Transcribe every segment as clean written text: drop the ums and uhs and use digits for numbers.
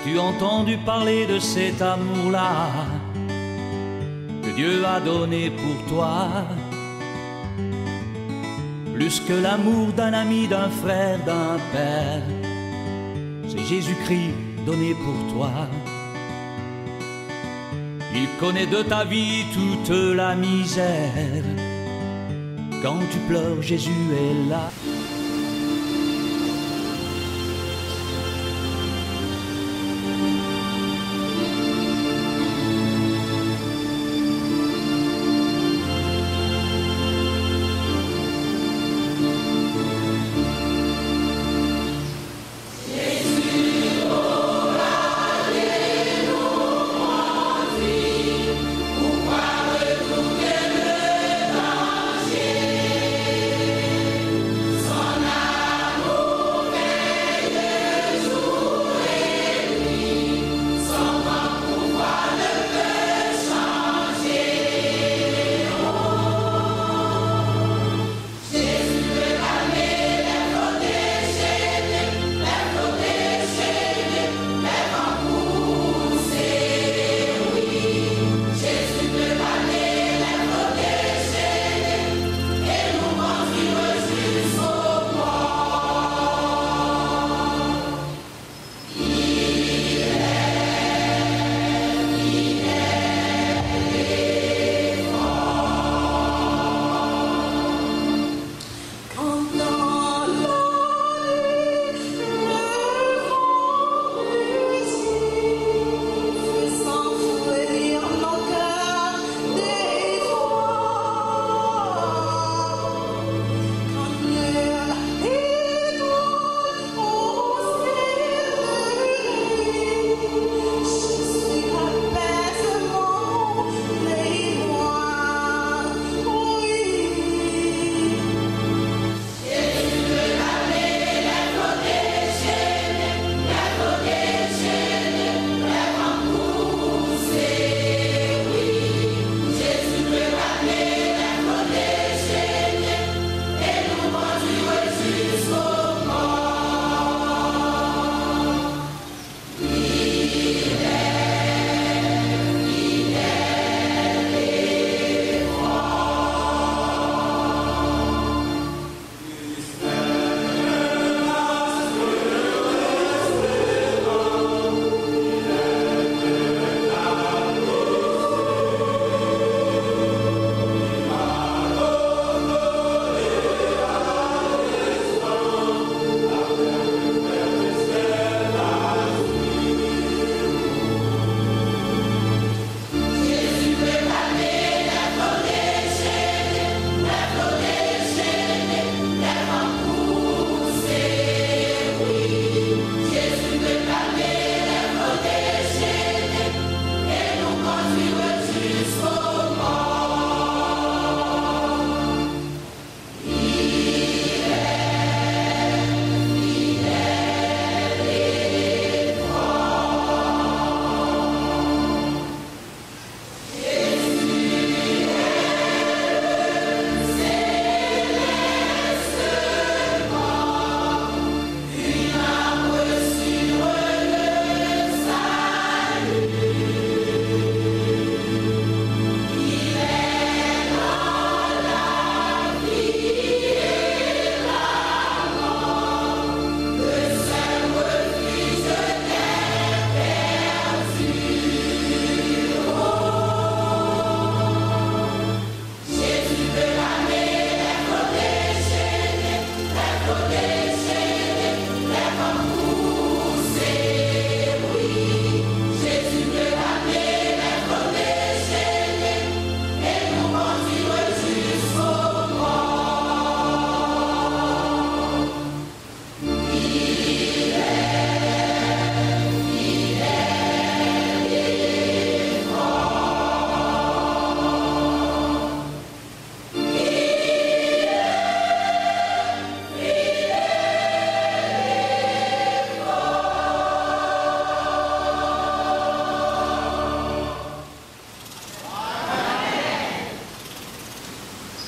As-tu entendu parler de cet amour-là que Dieu a donné pour toi? Plus que l'amour d'un ami, d'un frère, d'un père, c'est Jésus-Christ donné pour toi. Il connaît de ta vie toute la misère. Quand tu pleures, Jésus est là.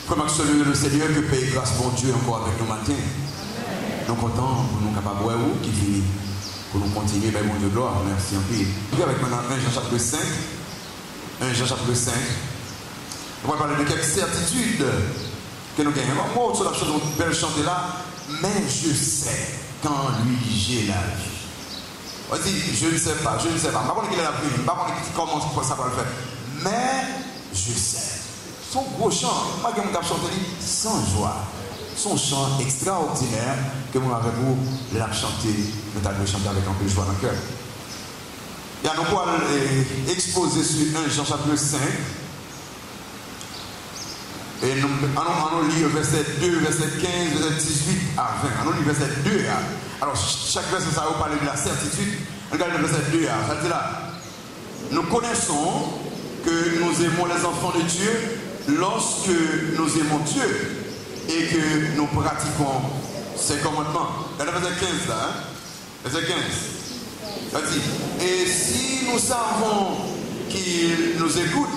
Comment celui le Seigneur que paye grâce bon Dieu encore avec nous matin. Nous comptons pour nous capables de qui finit. pour nous continuer, ben, mon Dieu, gloire, merci en pile. Avec maintenant 1 Jean chapitre 5. 1 Jean chapitre 5. On va parler de quelques certitudes que nous gagnons. Moi, sur la chose dont belle chanter là, mais je sais qu'en lui j'ai la vie. On dit, je ne sais pas, je ne sais pas. Je ne sais pas qu'il est la vie, je ne sais pas comment ça va le faire. Mais je sais. Son gros chant, moi qui ai chanté sans joie. Son chant extraordinaire que moi avec vous, l'a chanté, nous avons chanté avec un peu de joie dans le cœur. Et nous allons exposer sur 1 Jean chapitre 5. Et nous allons lire verset 2, verset 15, verset 18 à 20. Nous allons lire verset 2. Alors, chaque verset, ça va vous parler de la certitude. Regardez le verset 2. Ça dit là, nous connaissons que nous aimons les enfants de Dieu lorsque nous aimons Dieu et que nous pratiquons ses commandements. Regardez le verset 15 là. Hein? Verset 15. Ça dit, et si nous savons qu'il nous écoute,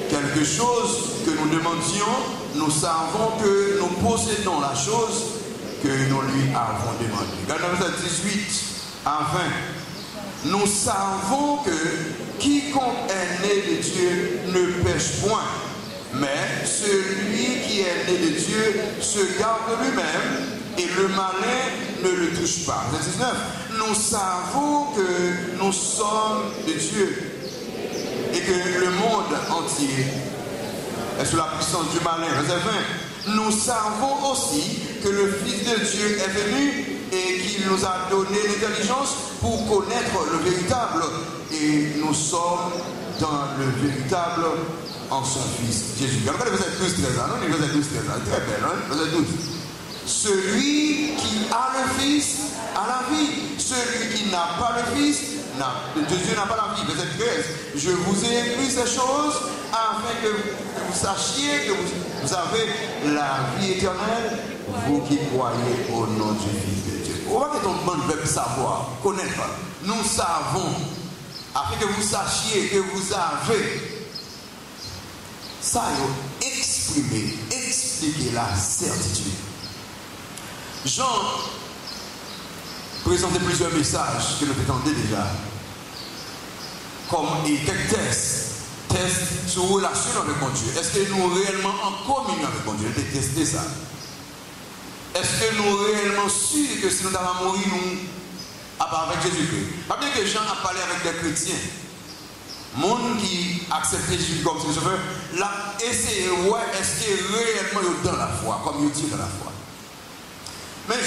quelque chose que nous demandions, nous savons que nous possédons la chose que nous lui avons demandé. Regardez le verset 18 à 20. Nous savons que quiconque est né de Dieu ne pêche point, mais celui qui est né de Dieu se garde lui-même et le malin ne le touche pas. Verset 19. Nous savons que nous sommes de Dieu et que le monde entier est sous la puissance du malin. Verset 20. Nous savons aussi que le Fils de Dieu est venu et qu'il nous a donné l'intelligence pour connaître le véritable. Et nous sommes dans le véritable en son Fils Jésus. Regardez le verset 12, 13. Non, le verset 12, 13. Très belle, hein? Verset 12. Celui qui a le Fils a la vie. Celui qui n'a pas le Fils de Dieu n'a pas la vie. Verset 13. Je vous ai écrit ces choses afin que vous sachiez que vous avez la vie éternelle, vous qui croyez au nom du Fils de Dieu. On va que ton bon verbe savoir, connaître. Nous savons, afin que vous sachiez que vous avez. Ça, exprimer, expliquer la certitude. Jean présentait plusieurs messages que nous attendons déjà. Comme quelques tests sur relation avec mon Dieu. Est-ce que nous sommes réellement en communion avec mon Dieu? Je vais tester ça. Est-ce que nous sommes réellement sûrs que si nous avons mourir, nous avec Jésus-Christ? Pas bien que Jean a parlé avec des chrétiens. Monde qui accepte Jésus comme son sauveur, là, essayez, ouais, est-ce que réellement ils sont dans la foi, comme ils disent dans la foi. Mais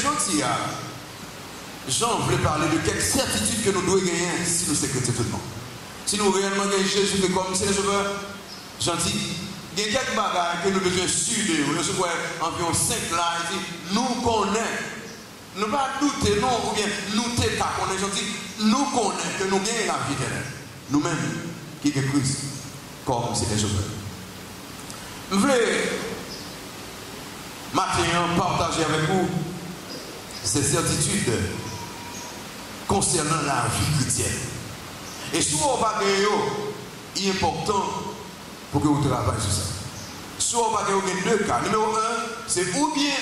Jean voulait parler de quelques certitudes que nous devons gagner si nous sommes chrétiens tout le monde. Si nous réellement gagnons Jésus comme c'est le sauveur, Jean dit, il y a quelques bagages que nous devons suivre. Nous sommes environ 5 là, il dit, nous connaissons. Nous ne pas douter, non, ou bien nous ne pas connaître. Jean dit, nous connaissons que nous gagnons la vie éternelle. Nous-mêmes, qui est Christ, comme c'est le sauveur. Je voulais maintenant partager avec vous ces certitudes concernant la vie chrétienne. Et si vous avez il est important pour que vous travaillez sur ça. Si vous avez deux cas. Numéro 1, c'est ou bien,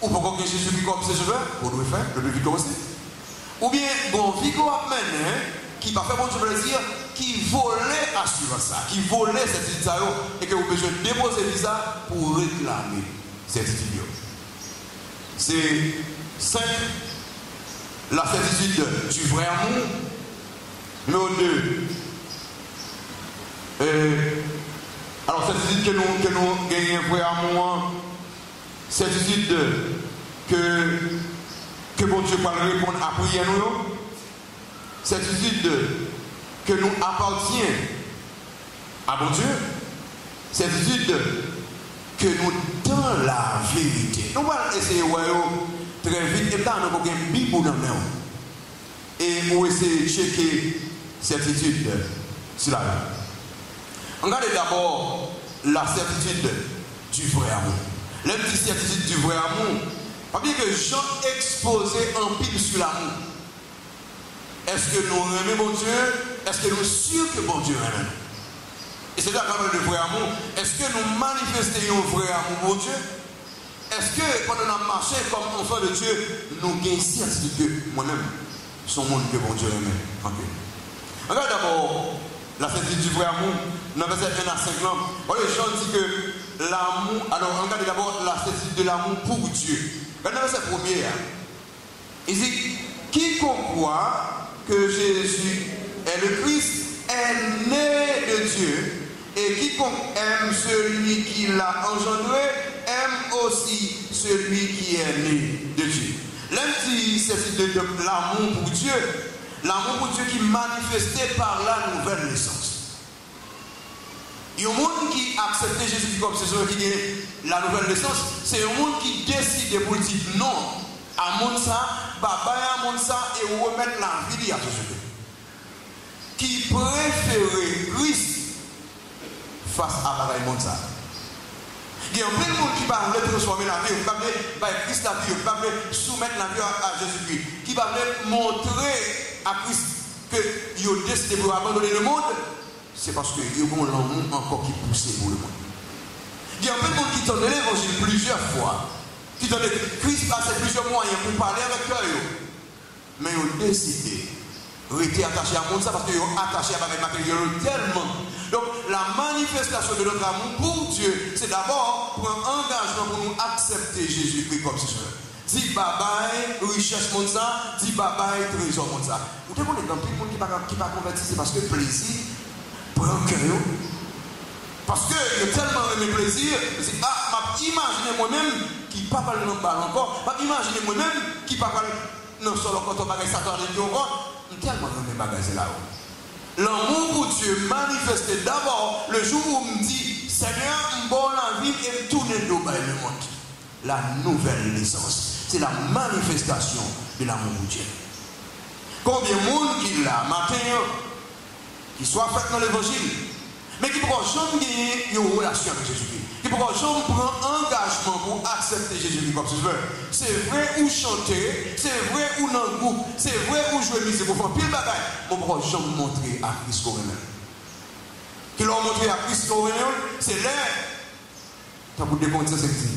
ou pour que Jésus comme c'est sauveur, pour nous faire, le vie commencer. Ou bien, bon, vie qu'on amène, qui va faire bon Dieu plaisir, qui volait assurance ça, qui volait cette étude et que vous pouvez déposer visa pour réclamer cette étude. C'est 5. La certitude du vrai amour. Numéro 2. Alors, certitude que nous gagnons un vrai amour. Certitude que bon Dieu va répondre à prière nous. Certitude que nous appartient à bon Dieu. Certitude que nous dans la vérité. Nous allons essayer de très vite et là nous avons une Bible dans la main. Et nous essayons de checker certitude sur la main. Regardez d'abord la certitude du vrai amour. La petite certitude du vrai amour. Pas bien que Jean exposait en pile sur l'amour. Est-ce que nous aimons bon Dieu? Est-ce que nous sommes sûrs que bon Dieu aime? Et c'est là quand même le vrai amour. Est-ce que nous manifestons un vrai amour pour Dieu? Est-ce que quand on a marché comme enfant de Dieu, nous gagnons certitude que moi-même, son monde que bon Dieu aime. Regarde d'abord la certitude du vrai amour, dans verset 1 à 5 ans. Les gens disent que l'amour, alors regardez d'abord la certitude de l'amour pour Dieu. Regardez le verset premier. Il dit, quiconque croit que Jésus est le Christ est né de Dieu, et quiconque aime celui qui l'a engendré aime aussi celui qui est né de Dieu. L'un dit c'est de l'amour pour Dieu, l'amour pour Dieu qui est manifesté par la nouvelle naissance. Il y a un monde qui accepte Jésus comme c'est celui qui est la nouvelle naissance, c'est un monde qui décide pour dire non à monde ça, baba à monde ça et remettre la vie à Jésus. Qui préfère Christ face à pareil monde ça. Il y a plein de monde qui va transformer la vie, qui va Christ la vie, qui va soumettre la vie à Jésus-Christ, qui va montrer à Christ que il a décidé pour abandonner le monde, c'est parce que il y a un l'amour encore qui pousse pour le monde. Il y a plein de monde qui tente l'évangile plusieurs fois, qui tente Christ passe plusieurs moyens pour parler avec eux, mais ils ont décidé de rester attachés à monde ça parce qu'ils ont attaché à la matériel tellement. Donc la manifestation de notre amour pour Dieu, c'est d'abord pour un engagement pour nous accepter Jésus-Christ comme Sauveur. Dis bye bye, richesse monde ça, dis bye bye, trésor monde ça. Vous devez connaître tout le monde qui ne va pas convertir, c'est parce que le plaisir prend un cœur. Parce que il y a tellement aimé plaisir, c'est imaginez moi-même qui ne parle pas de balle encore, imaginez moi-même qui ne parle pas non seulement quand on va Satan de Dieu encore, tellement aimé bagager là-haut. L'amour pour Dieu manifesté d'abord le jour où on me dit Seigneur, je bon la vie et me tourner le monde. La nouvelle naissance, c'est la manifestation de l'amour pour Dieu. Combien de monde qui l'a matin, qui soit fait dans l'évangile, mais qui ne peut jamais gagner une relation avec Jésus-Christ, qui ne peut jamais prendre un engagement pour accepter Jésus-Christ comme Sauveur. C'est vrai ou chanter, c'est vrai ou dans le groupe, c'est vrai ou jouer musique pour faire pile bagaille, mais on ne peut jamais montrer à Christ qu'on aime. Qui l'ont montré à Christ qu'on aime, c'est l'air. Tu as pour décompter ça, c'est dit.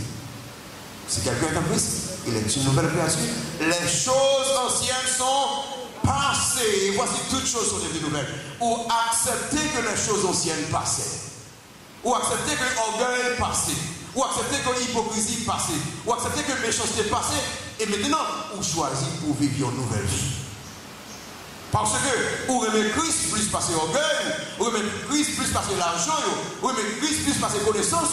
Si quelqu'un est en Christ, il est une nouvelle créature. Les choses anciennes sont passées. Et voici toutes choses sont devenues nouvelles. Ou accepter que les choses anciennes passaient. Ou accepter que l'orgueil passé. Ou accepter que l'hypocrisie passée. Ou accepter que la méchanceté passée. Et maintenant, ou choisir pour vivre une nouvelle vie. Parce que, ou remettre Christ plus passer orgueil, ou remettre Christ plus passer l'argent, ou remettre Christ plus passer connaissance,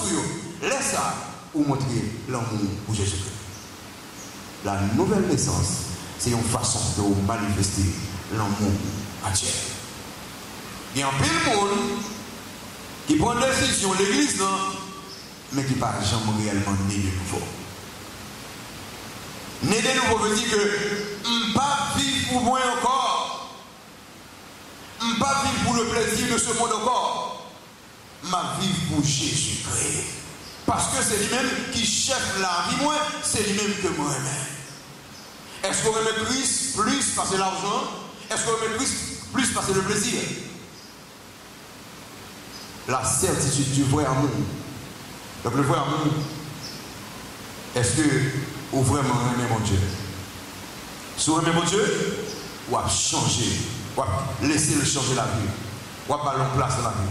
laisse ça. Ou montrer l'amour pour Jésus-Christ. La nouvelle naissance, c'est une façon de manifester l'amour à Dieu. Il y a un peu de monde qui prend des décisions l'église, mais qui ne va jamais réellement né de nouveau. Né de nouveau veut dire que je ne peux pas vivre pour moi encore. Je ne peux pas vivre pour le plaisir de ce monde encore. Ma vie pour Jésus-Christ. Parce que c'est lui-même qui chef la vie, moi, c'est lui-même que moi-même. Est-ce qu'on remet Christ plus parce que l'argent? Est-ce qu'on remet Christ plus parce que le plaisir? La certitude du vrai amour. Donc le vrai amour, est-ce que vous vraiment aimez mon Dieu? Si vous aimez mon Dieu, vous avez changé, vous avez laissé le changer la vie, vous avez ballon place dans la vie.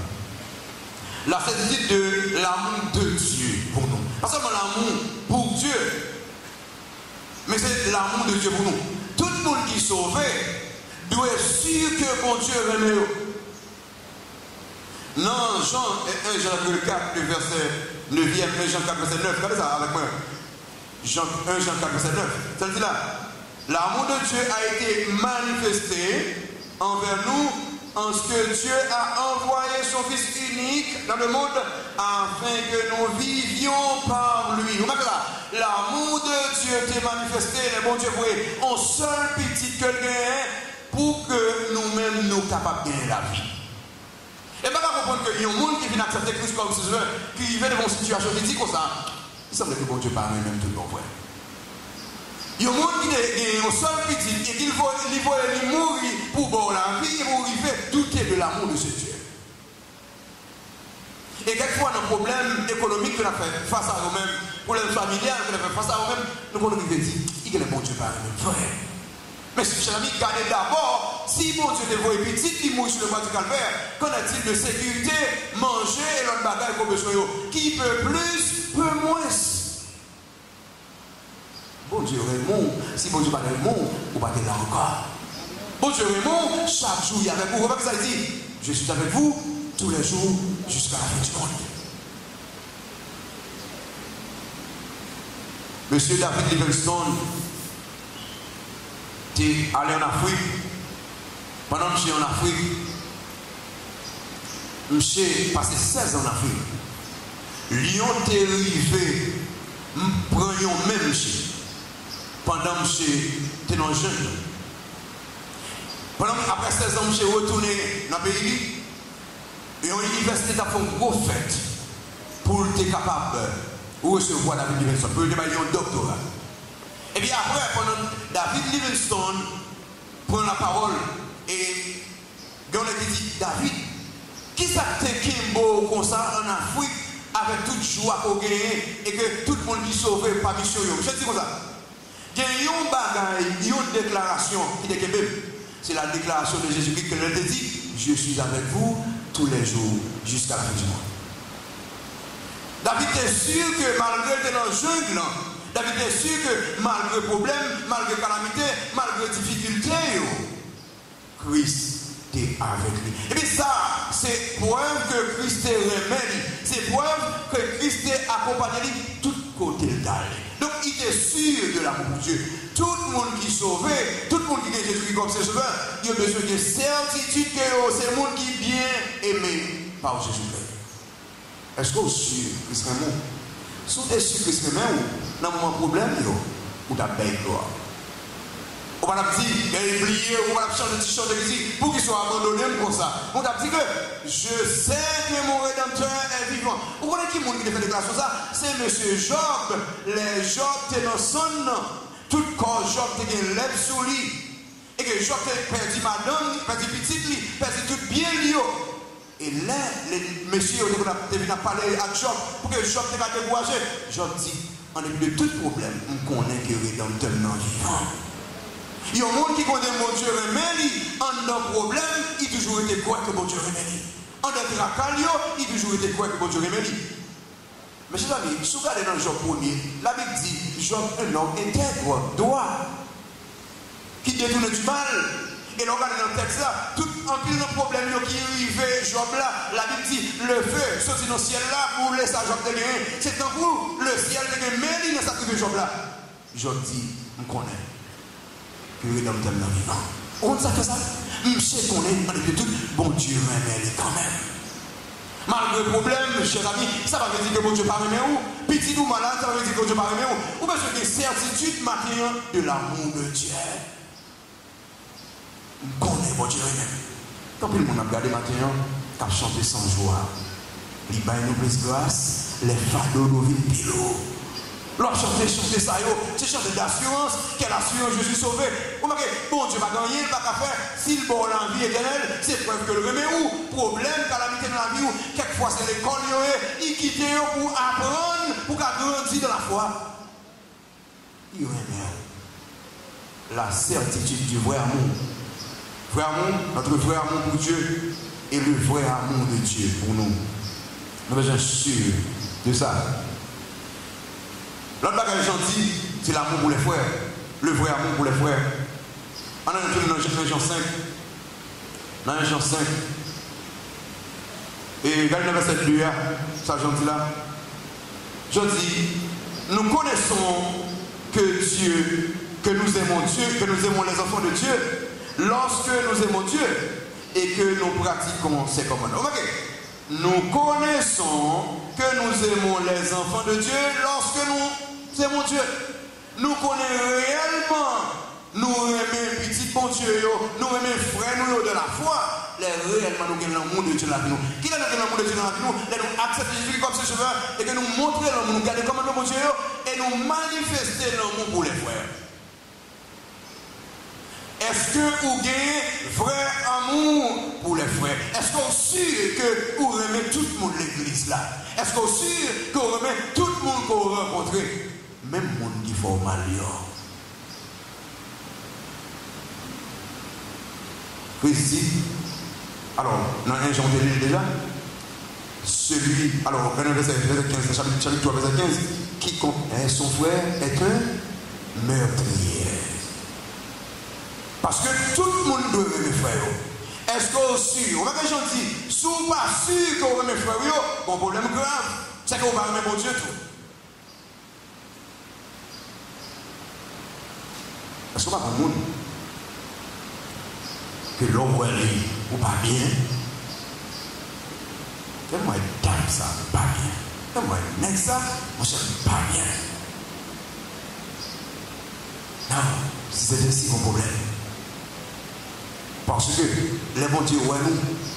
La certitude de l'amour de Dieu pour nous. Pas seulement l'amour pour Dieu, mais c'est l'amour de Dieu pour nous. Tout le monde qui est sauvé doit être sûr que mon Dieu aime. Non, Jean 1 Jean 4, le verset 9, 1 Jean 4, verset 9, regardez ça avec moi. 1 Jean 4, verset 9. Ça dit là, l'amour de Dieu a été manifesté envers nous en ce que Dieu a envoyé son Fils unique dans le monde afin que nous vivions par lui. Vous voyez là, l'amour de Dieu était manifesté, le bon Dieu voulait en seul petit que le pour que nous-mêmes nous capables de gagner la vie. Et pas comprendre qu'il y a un monde qui vient accepter Christ comme Sauveur, qui vient devant une situation qui dit comme ça. Il semble que bon Dieu parle même tout le monde. Il y a un monde qui est un seul petit et qu'il veut mourir pour boire la vie et pour arriver douter de l'amour de ce Dieu. Et quelquefois, nos problèmes économiques que nous avons fait face à nous-mêmes, problèmes familiales que nous avons fait face à nous-mêmes, nous pouvons nous dire, il est bon Dieu par nous-mêmes. Mais si chers amis, regardez d'abord, si mon Dieu te voit petit, il mouille sur le bois du calvaire, qu'en est-il de sécurité, manger et l'autre bagaille qu'on besoin, qui peut plus, peut moins. Bon Dieu Raymond, si bon Dieu pas Raymond, vous pas là encore. Bon Dieu Raymond, chaque jour il y a avec vous. Vous ça dit, je suis avec vous tous les jours jusqu'à la fin du monde. Monsieur David Livingstone est allé en Afrique. Pendant que je suis en Afrique, je passé 16 ans en Afrique. Lyon est arrivé, je prends même monsieur. Pendant que j'étais dans le jeune. Après 16 ans, je suis retourné dans le pays. Et l'université a fait une grosse fête pour être capable de recevoir David Livingstone, pour lui demander un doctorat. Et puis après, pendant David Livingstone prend la parole et on a dit, David, qui ça fait Kimbo comme ça en Afrique avec toute joie qu'on gagne et que tout le monde qui sauve par mission? Je dis comme ça. Il y a une déclaration qui est Québec. C'est la déclaration de Jésus-Christ que l'on dit, je suis avec vous tous les jours jusqu'à la fin du monde. David est sûr que malgré dans le jungle, David est sûr que malgré problème, malgré calamité, malgré difficulté, Christ est avec lui. Et bien ça, c'est preuve que Christ est remède. C'est preuve que Christ est accompagné de tout côté d'aller. Donc il est sûr de l'amour de Dieu. Tout le monde qui est sauvé, tout le monde qui est Jésus comme ses sauveur, il a besoin de certitude que c'est le monde qui est bien aimé par Jésus-Christ. Est-ce que vous êtes sûr Christ est mon? Si vous êtes sûr Christ est mon, dans un problème, vous avez bien gloire. On va dire, il a oublié, on va changer de t-shirt de musique pour qu'il soit abandonné comme ça. On va dire que je sais que mon rédempteur est vivant. Vous connaissez qui monde qui fait déclaration ça? C'est M. Job. Les Job étaient dans son nom. Tout corps Job était une lèvre sous lui. Et que Job a perdu madame, perdu petite lui, perdu tout bien lui. Et là, les messieurs ont parlé à Job pour que Job ne soit pas découragé. Job dit, en dépit de tout problème, on connaît que le rédempteur est vivant. Il y a un monde qui connaît mon Dieu remet, en un problème, il a toujours été quoi que mon Dieu remet. En un tracalio, il a toujours été quoi que mon Dieu remet. Mais chers amis, si vous regardez dans Job 1er, la Bible dit Job, un homme intègre, droit, qui détourne du mal. Et l'on regarde dans le texte là, tout en pile de problème qui arrivait, Job là, la Bible dit le feu sorti dans le ciel là pour laisser Job de gagner. C'est en vous, le ciel de gagner, mais il n'a pas trouvé Job là. Job dit, on connaît. Le rédempteur est vivant. On sait que ça. Je sais qu'on est en tout. Bon Dieu m'aime quand même. Malgré le problème, chers amis, ça va dire que bon Dieu parle où? Petit ou malade, ça va dire que bon Dieu parle où? Ou bien c'est des certitudes maintenant de l'amour de Dieu. On connaît bon Dieu même. Tant pis le monde a regardé maintenant, qui a chanté sans joie. Les bains nous plus grâce, les fardeaux nous vivent pilot. Lorsque chanter ça, c'est chanter d'assurance, quelle assurance je suis sauvé. Vous voyez, bon Dieu va gagner, pas qu'à faire. S'il bon la vie éternelle, c'est preuve que le remet où? Problème, calamité dans la vie où, quelquefois c'est l'école, il quitte pour apprendre, pour grandir dans la foi. Il remet la certitude du vrai amour. Vrai amour, notre vrai amour pour Dieu et le vrai amour de Dieu pour nous. Nous sommes sûrs de ça. L'autre bagage gentil, c'est l'amour pour les frères. Le vrai amour pour les frères. On a entendu dans Jean 5. Dans Jean 5. Et regardez le verset 2, ça gentil là. Je dis, nous connaissons que Dieu, que nous aimons Dieu, que nous aimons les enfants de Dieu, lorsque nous aimons Dieu et que nous pratiquons ses commandements. Okay. Nous connaissons que nous aimons les enfants de Dieu lorsque nous aimons Dieu. Nous connaissons réellement, nous aimons petit bon Dieu, nous aimons frères nous de la foi. Réellement, nous avons l'amour de Dieu dans la vie. Qui a l'amour de Dieu dans la vie? Nous acceptons Jésus comme ses sauveur et que nous montrons l'amour, nous gardons comme l'amour de Dieu et nous manifestons l'amour pour les frères. Est-ce que vous gagnez vrai amour pour les frères? Est-ce que vous êtes sûr que vous remettez tout le monde l'église là? Est-ce que vous êtes sûr que vous remettez tout le monde que vous rencontrez? Même le monde qui fait mal. Christi. Alors, dans 1 Jean déjà, celui, alors, verset 15, chapitre 3, verset 15, quiconque est son frère est un meurtrier. Parce que tout le monde doit aimer frère. Est-ce que vous sûr, on va dire gentil, si vous pas sûr que vous aimez frère, bon problème grave, c'est que vous va aimer mon Dieu tout. Est-ce que vous pas le monde que l'homme ou pas bien? Fais-moi une dame ça, pas bien. Fais-moi un mec ça, moi je pas bien. Non, c'est ainsi mon problème. Parce que les bons dieux,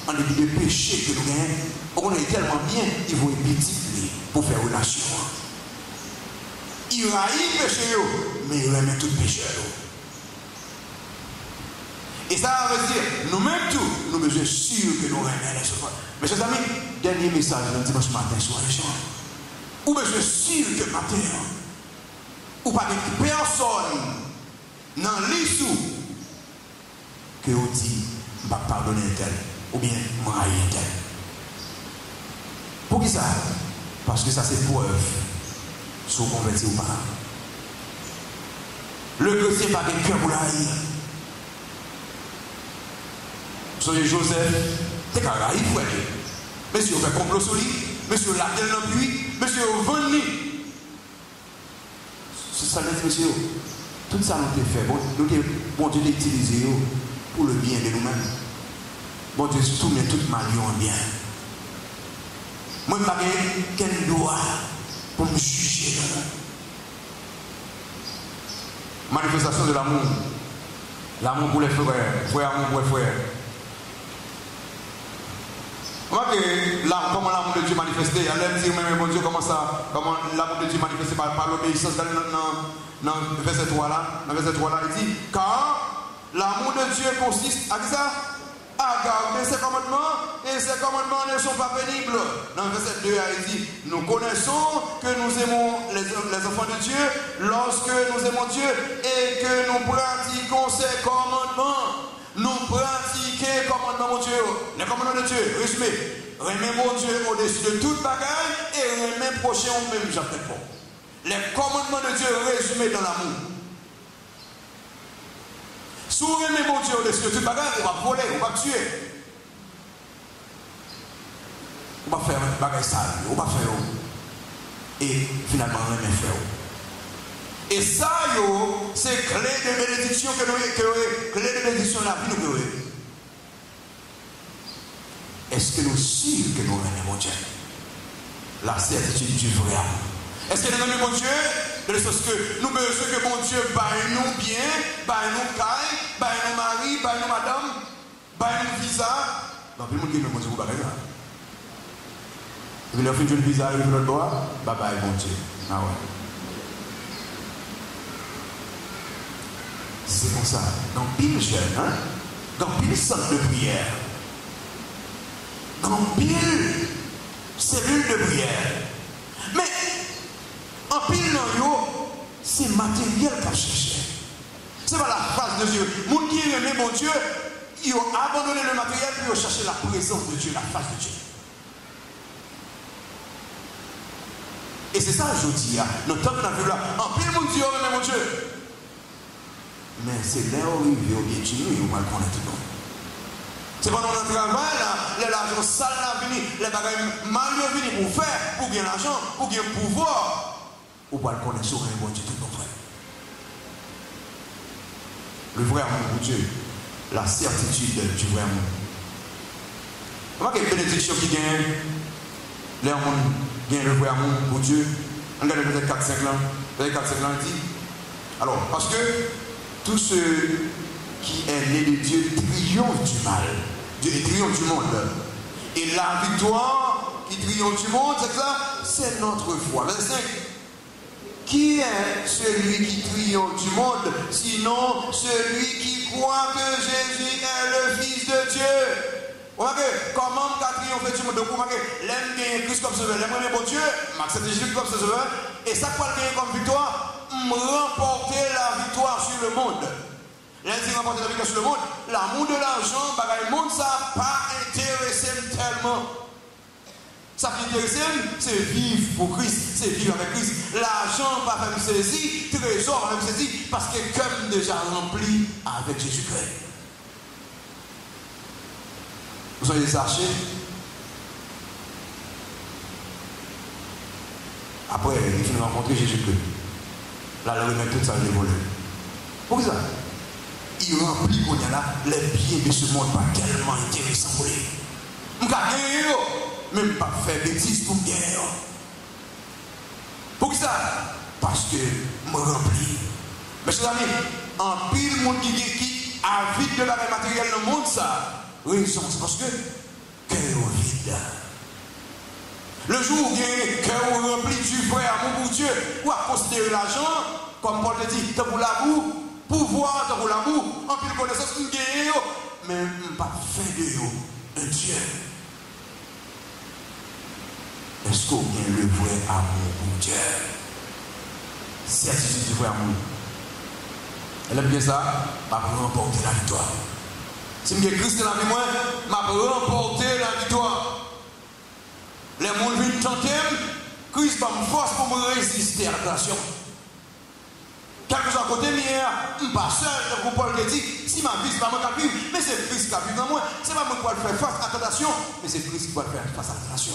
en début de péché que nous gagnons, on est tellement bien, ils vont petit pour faire relation. Il haït le péché, mais il aime tout péché. Et ça veut dire, nous-mêmes tout, nous sommes sûrs que nous aimons les choses. Mes chers amis, dernier message le dimanche matin sur les gens. Ou bien je suis sûr que matin, ou pas de personne dans l'issue que vous dites, je ne vais pas pardonner un tel, ou bien je vais haïr un tel. Pour qui ça? Parce que ça c'est preuve si vous convertissez ou pas. Le chrétien n'a pas de cœur pour la haïr. Soyez Joseph, c'est qu'un haïr, frère. Monsieur, vous faites complot sur lui, monsieur, la telle dans le puits, monsieur, vous vendez. C'est ça, monsieur. Tout ça, nous avons fait. Bon Dieu l'utilise pour le bien de nous-mêmes. Bon Dieu tourne toute ma vie en bien. Moi, je n'ai pas qu'un droit pour me juger. Manifestation de l'amour. L'amour pour les frères. Frère, amour pour les frères. Comment l'amour de Dieu manifesté, elle dit même mon Dieu comment l'amour de Dieu manifesté par l'obéissance dans le verset 3 là, il dit car l'amour de Dieu consiste à ça, à garder ses commandements et ses commandements ne sont pas pénibles. Dans le verset 2 il dit nous connaissons que nous aimons les enfants de Dieu lorsque nous aimons Dieu et que nous pratiquons ses commandements. Nous pratiquons les commandements de Dieu. Les commandements de Dieu, résumé. Remet mon Dieu au-dessus de toute bagaille et remet prochain au même chapitre. Les commandements de Dieu résumés dans l'amour. Si vous remet mon Dieu au-dessus de toute bagaille, on va voler, on va tuer. On va faire une bagaille sale, on va faire. Et finalement, on remet frère. Et ça, c'est clé de bénédiction que nous avons, clé de bénédiction de la vie nous avons. Est-ce que nous sommes sûrs que nous aimons Dieu? La certitude du vrai amour. Est-ce que nous aimons Dieu? De la sorte que nous besoin que mon Dieu baille nous bien, baille nous caille, baille nous mari, baille nous madame, baille nous visa. Donc, tout le monde qui aime mon Dieu, vous baillez là. Vous voulez faire une visa, vous voulez le droit? Bye bye, mon Dieu. Ah ouais. C'est comme ça. Dans pile jeune, hein? Dans pile centre de prière. Dans pile cellule de prière. Mais en pile dans yo, c'est matériel qu'a cherché. C'est pas la face de Dieu. Moun qui aime mon Dieu, ils ont abandonné le matériel puis ils ont cherché la présence de Dieu, la face de Dieu. Et c'est ça je dis, notre temps que nous avons là, en pile mon Dieu, aime mon Dieu. Mais c'est là où il vient bien continuer, on va le connaître tout le monde. C'est pendant notre travail, là, l'argent sale là venu, les bagages mal venus pour faire, pour gagner l'argent, pour gagner le pouvoir. On va le connaître sur un bon Dieu tout le monde, frère. Le vrai amour pour Dieu, la certitude du vrai amour. On va qu'il y a une bénédiction qui gagne, les gens gagnent le vrai amour pour Dieu. On regarde le verset 4-5 là, verset 4-5 là, il dit, alors, parce que tout ce qui est né de Dieu triomphe du mal. Dieu triomphe du monde. Et la victoire qui triomphe du monde, c'est ça, c'est notre foi. Verset 5. Qui est celui qui triomphe du monde, sinon celui qui croit que Jésus est le Fils de Dieu? Comment triompher du monde? Donc, l'aime bien Christ comme sauveur, l'aime bien bon Dieu, m'accepter Jésus comme sauveur, et ça quoi gagner comme victoire? Remporter la victoire sur le monde. Lundi, remporter la victoire sur le monde. L'amour de l'argent, le monde, ça n'a pas intéressé tellement. Ça qui intéresse, c'est vivre pour Christ, c'est vivre avec Christ. L'argent va faire saisir, trésor va faire saisir, parce que comme déjà rempli avec Jésus-Christ. Vous avez des archers. Après, il finit rencontrer Jésus-Christ. Là, il remet tout ça les voleurs. Pourquoi ça? Il remplit qu'on y a là les biens de ce monde, pas tellement intéressant pour lui. Je ne même pas faire bêtises pour me gagner. Pourquoi ça? Parce que je me remplis. Mes chers amis, en pile, le monde qui avide de la matérielle dans le monde, ça, raison, c'est parce que cœur vide. Le jour où le cœur rempli du vrai amour pour Dieu, ou à considérer l'argent, comme Paul te dit, t'as pour l'amour, pouvoir, t'as pour l'amour, en pile connaissance, une guerre, mais pas fait de yo, un Dieu. Est-ce qu'on a le vrai amour pour Dieu? Certitude du vrai amour. Elle aime bien ça, m'a remporter la victoire. Si je suis Christ dans la vie, m'a remporter la victoire. Les gens viennent tenter, Christ va me force pour me résister à la tentation. Quelque chose à côté, je ne suis pas seul, comme Paul le dit, si ma vie, ce n'est pas moi qui vivre, mais c'est Christ qui vit dans moi. Ce n'est pas moi qui vais faire face à la tentation, mais c'est Christ qui va faire face à la tentation.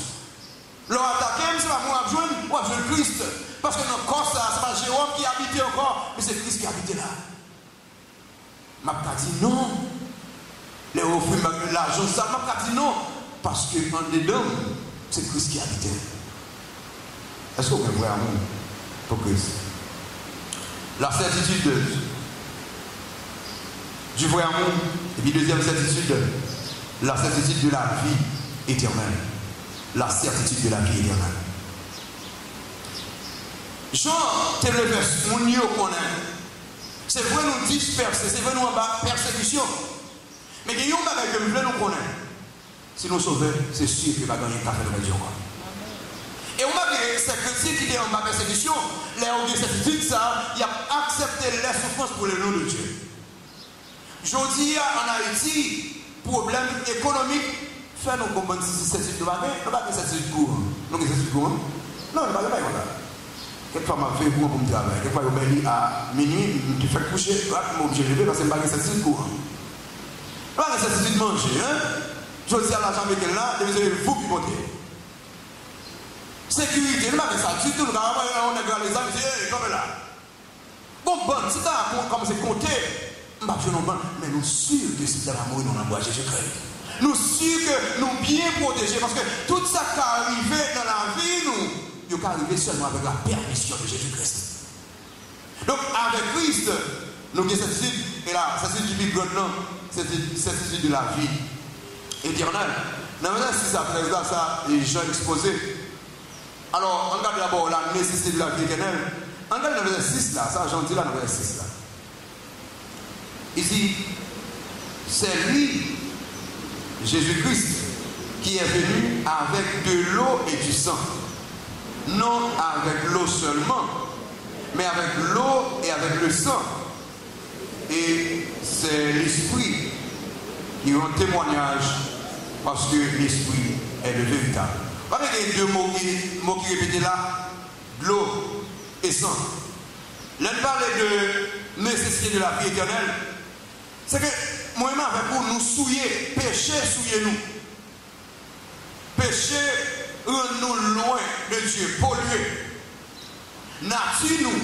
Leur attaquer, ce n'est pas moi qui vais jouer Christ. Parce que notre corps, ce n'est pas Jérôme qui habite encore, mais c'est Christ qui habite là. Je n'ai dit non. Les offrir l'argent, ça m'a dit non. Parce que en dedans, c'est Christ qui habite. Est-ce qu'on peut voir amour pour Christ? La certitude du vrai amour, et puis deuxième certitude, la certitude de la vie éternelle. La certitude de la vie éternelle. Jean, te le verset, mon Dieu connaît. C'est vrai nous disperser, c'est vrai nous en bas persécution. Mais il y a un bagage que nous voulons nous connaître. Si nous sauvons, c'est sûr qu'il va gagner un café de religion. Et on va dire, ces chrétiens qui étaient en bas persécution, les ont dit certitude ça, ils ont accepté les souffrances pour le nom de Dieu. Aujourd'hui, en Haïti, problème économique, fait nous comprendre si c'est certitude de bagage, nous pas certitude courant. Nous avons certitude courant. Non, nous ne pas comme ça. Quelquefois, je fais pour mon travail. Quelquefois, je me dis à minuit, tu fais coucher, je vais me lever parce que je n'ai pas certitude courant. Pas la nécessité de manger, hein? Je dis à l'argent avec elle là, vous vous qui montez. Sécurité, nous n'avons pas ça du tout, nous avons les amis, comme là. Bon, si tu as commencé à compter, mais nous sûrs que si tu as l'amour, nous avons Jésus-Christ. Nous sûrs que nous bien protégés, parce que tout ça qui est arrivé dans la vie, nous, il est arrivé seulement avec la permission de Jésus-Christ. Donc, avec Christ, nous avons cette certitude, et là, ça c'est du Bible blanc. C'est certitude de la vie éternelle. Dans le verset 6 à 13, là, ça, les gens exposés. Alors, on regarde d'abord la nécessité de la vie éternelle. On regarde dans le verset 6 là, ça, j'en dis là dans le verset 6 là. Ici, c'est lui, Jésus-Christ, qui est venu avec de l'eau et du sang. Non avec l'eau seulement, mais avec l'eau et avec le sang. Et c'est l'esprit qui rend témoignage parce que l'esprit est le véritable. Vous voyez les deux mots qui répétent là, de l'eau et sang. L'un parle de nécessité de la vie éternelle. C'est que moi-même avec vous, nous souiller, péché souiller nous. Péché rend-nous loin de Dieu, polluer. Nature nous.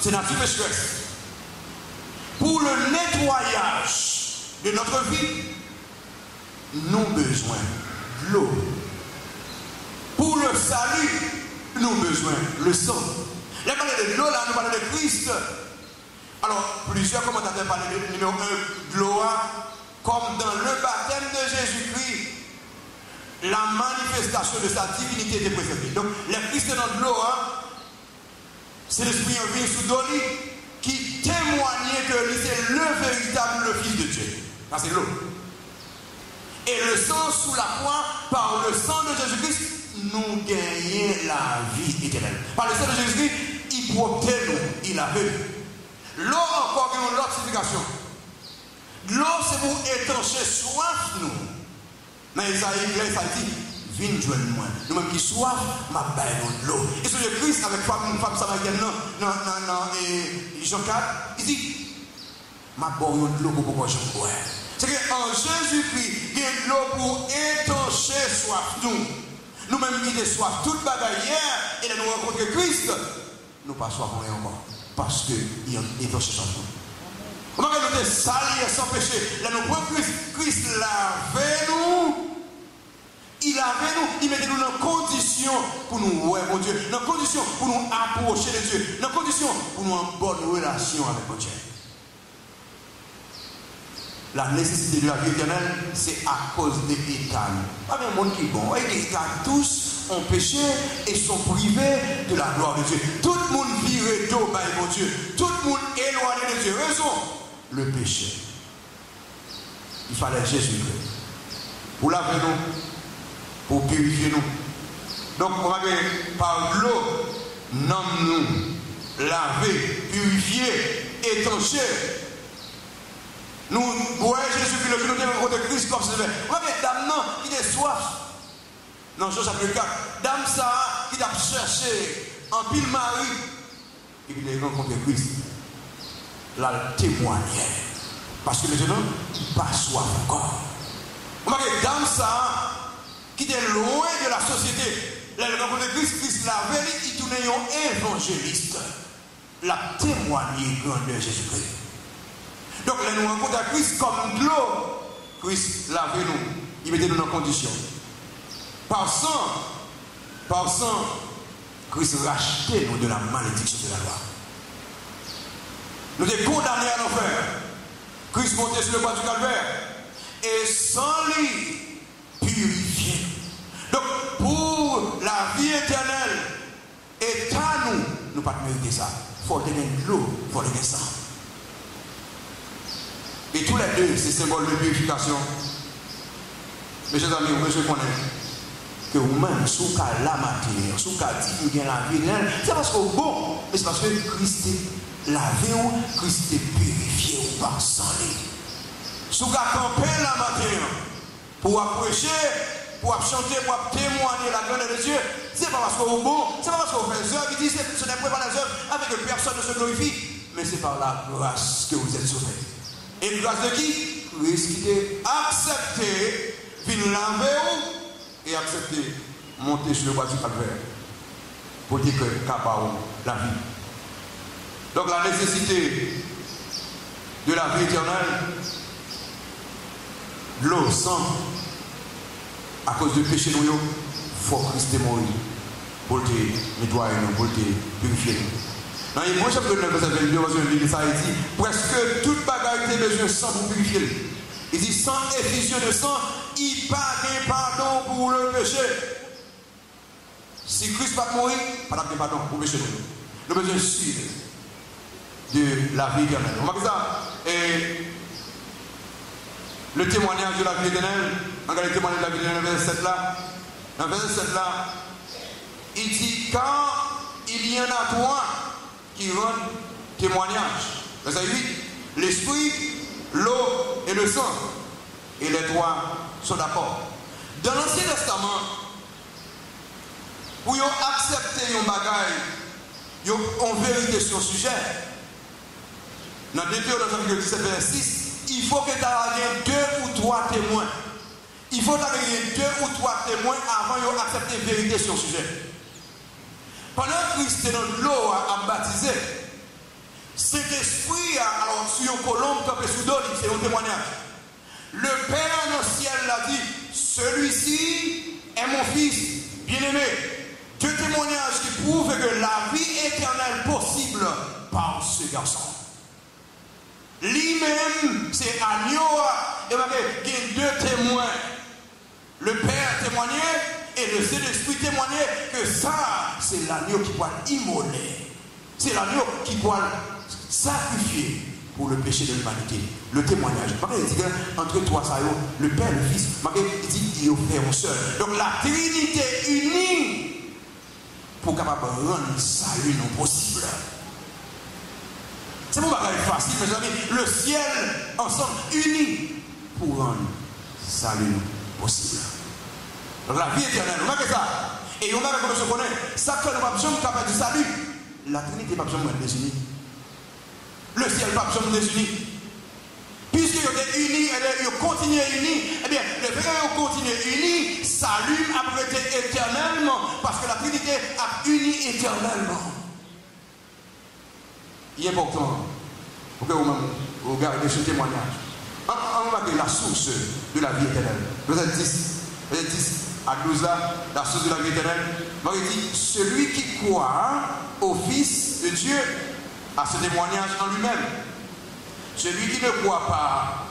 C'est nature pécheresse. Pour le nettoyage de notre vie, nous avons besoin de l'eau. Pour le salut, nous avons besoin de le sang. Là, on parle de l'eau, là, nous parlons de Christ. Alors, plusieurs commentateurs parlent de numéro 1, de l'eau, comme dans le baptême de Jésus-Christ, la manifestation de sa divinité était préservée. Donc, le Christ dans l'eau, c'est l'esprit en vie sous Doli qui témoignait que c'est le véritable Fils de Dieu. Ça, c'est l'eau. Et le sang sous la croix, par le sang de Jésus-Christ, nous gagnons la vie éternelle. Par le sang de Jésus-Christ, il protège nous, il a vu. L'eau encore purification. L'eau, c'est pour étancher soif, nous. Mais Isaïe dit, viens joindre moi. Nous-mêmes qui soif, ma baille de l'eau. Et sur le Christ, avec une femme samaritaine, et Jean 4, il dit, ma boire de l'eau pour pouvoir je boire. C'est qu'en Jésus-Christ, il y a de l'eau pour étancher soif, nous. Nous-mêmes qui avons soif, toute bagaille hier, et là nous rencontrons Christ, nous ne pas soif encore. Parce qu'il y a étanché soif, nous. Comment nous sommes salis sans péché? Là nous prenons Christ lavez-nous. Il lavait nous, il mettait nous dans condition pour nous, ouais, mon Dieu, dans condition pour nous approcher de Dieu, dans condition pour nous en bonne relation avec mon Dieu. La nécessité de la vie éternelle, c'est à cause des états. Pas bien monde qui est bon. Les états tous ont péché et sont privés de la gloire de Dieu. Tout le monde vire d'eau, mon Dieu. Tout le monde éloigné de Dieu. Raison, le péché. Il fallait Jésus-Christ. Pour laver nous, pour purifier nous. Donc, on va dire, par l'eau, nous laver, purifier, étancher. Nous, ouais, Jésus-Christ, le jour où nous de Christ comme c'est fait. On va dire, dame, non, il est soif. Non, Jean chapitre 4. Dame, ça, qui a cherché en pile mari. Et puis, il a rencontré Christ. Là, le témoignait. Parce que maintenant, il n'a pas soif encore. On va dire, dame, ça, qui est loin de la société. Là, le rencontre Christ, Christ l'avait, il tournait un évangéliste. La témoigner grandeur Jésus-Christ. Donc, là, nous rencontrons Christ comme de l'eau. Christ lavez-nous. Il mettait nous dans condition. Par sang, Christ rachetait nous de la malédiction de la loi. Nous sommes condamnés à l'enfer. Christ montait sur le bois du calvaire. Et sans lui, purifié. Donc, pour la vie éternelle, et à nous, nous ne pouvons pas mériter ça. Il faut donner de l'eau, il faut donner ça. Et tous les deux, c'est symbole de purification. Mes chers amis, vous connaissez que vous-même, sous la matière, sous dit qu'il y a la vie, c'est parce que bon, mais c'est parce que Christ est lavé ou Christ est purifié ou par sang. Sous camper la matière, pour approcher, pour chanter, pour témoigner la grandeur de Dieu, c'est pas parce que vous bon, c'est pas parce que vous faites des œuvres, il dit ce n'est pas par les œuvres avec que personne ne se glorifie, mais c'est par la grâce que vous êtes sauvés. Et grâce de qui? Christ qui a accepté, puis laver et accepté, monter sur le bois du calvaire pour dire que capable la vie. Donc la nécessité de la vie éternelle, l'eau, sang, à cause du péché nous, il faut Christ mourir pour te nettoyer, pour te purifier. Dans l'Hébreu chapitre 9, verset 22, ça dit presque toute bagarre a besoin de sang pour purifier. Il dit sans effusion de sang, il pas de pardon pour le péché. Si Christ va mourir, pas de pardon pour le péché. Nous avons besoin de la vie éternelle. On va dire ça. Et le témoignage de la vie éternelle, regardez le témoignage de la vie éternelle, verset 7 là. Dans verset 7 là, il dit quand il y en a trois qui rendent témoignage. Verset 8, l'esprit, l'eau et le sang. Et les trois sont d'accord. Dans l'Ancien Testament, pour accepter un bagage, en vérité sur le sujet, dans Deutéronome 17, verset 6, il faut que tu aies 2 ou 3 témoins. Il faut que tu aies 2 ou 3 témoins avant d'accepter la vérité sur le sujet. Pendant que Christ est dans l'eau à baptiser, cet esprit, alors sur une colombe, sous l'eau, c'est un témoignage. Le Père dans le ciel l'a dit, celui-ci est mon fils bien-aimé. 2 témoignages qui prouvent que la vie éternelle possible par ce garçon. Lui-même, c'est agneau, et il y a 2 témoins. Le Père témoignait et le Saint-Esprit témoignait que ça, c'est l'agneau qui doit immoler. C'est l'agneau qui doit sacrifier pour le péché de l'humanité. Le témoignage. Il dit entre toi, ça, le Père, le Fils, il dit qu'il est fait un seul. Donc la Trinité unie pour capable de rendre le salut non possible. C'est pour pas facile, mes amis. Le ciel, ensemble, unis, pour rendre salut possible. Donc la vie éternelle, on a ça. Et on a comme je connais, ça que nous pas besoin capable de salut. La Trinité n'a pas besoin de désunis. Le ciel n'a pas besoin de désunis. Puisqu'ils sont unis et ils continuent unis, eh bien, le fait qu'ils continuent unis, salut a prêté éternellement, parce que la Trinité a uni éternellement. Il est important pour que vous-même regardez ce témoignage. On va dire la source de la vie éternelle. Verset 10 à 12 là, la source de la vie éternelle. On dit, celui qui croit au Fils de Dieu a ce témoignage en lui-même. Celui qui ne croit pas,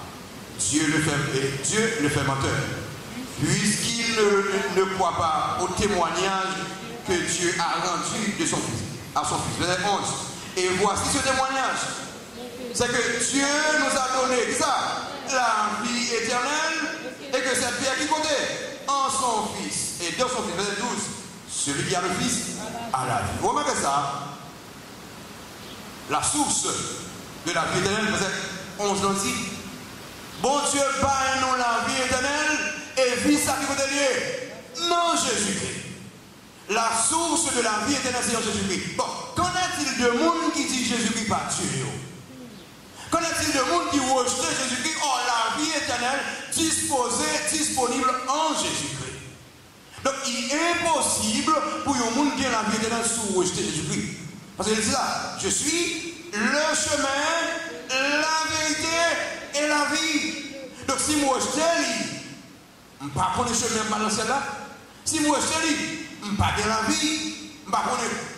Dieu le fait menteur. Puisqu'il ne croit pas au témoignage que Dieu a rendu de son Fils, à son Fils. Verset 11. Et voici ce témoignage. C'est que Dieu nous a donné ça, la vie éternelle, et que cette vie a qui comptait en son Fils. Et dans son Fils, verset 12. Celui qui a le Fils a la vie. Vous remarquez ça? La source de la vie éternelle, verset 11 nous dit, bon Dieu, baille nous la vie éternelle et vie ça qui vous lié. Non, Jésus-Christ. La source de la vie éternelle, c'est Jésus-Christ. Bon, qu'en est-il de monde qui dit Jésus-Christ pas Dieu? Qu'en est-il de monde qui rejette Jésus-Christ? Oh, la vie éternelle disponible en Jésus-Christ. Donc, il est impossible pour un monde qui a la vie éternelle sous rejeter Jésus-Christ. Parce qu'il dit là, je suis le chemin, la vérité et la vie. Donc si moi je te lis, je ne sais pas le chemin dans le ciel là. Si moi je te lis, je ne sais pas la vie. Je ne sais pas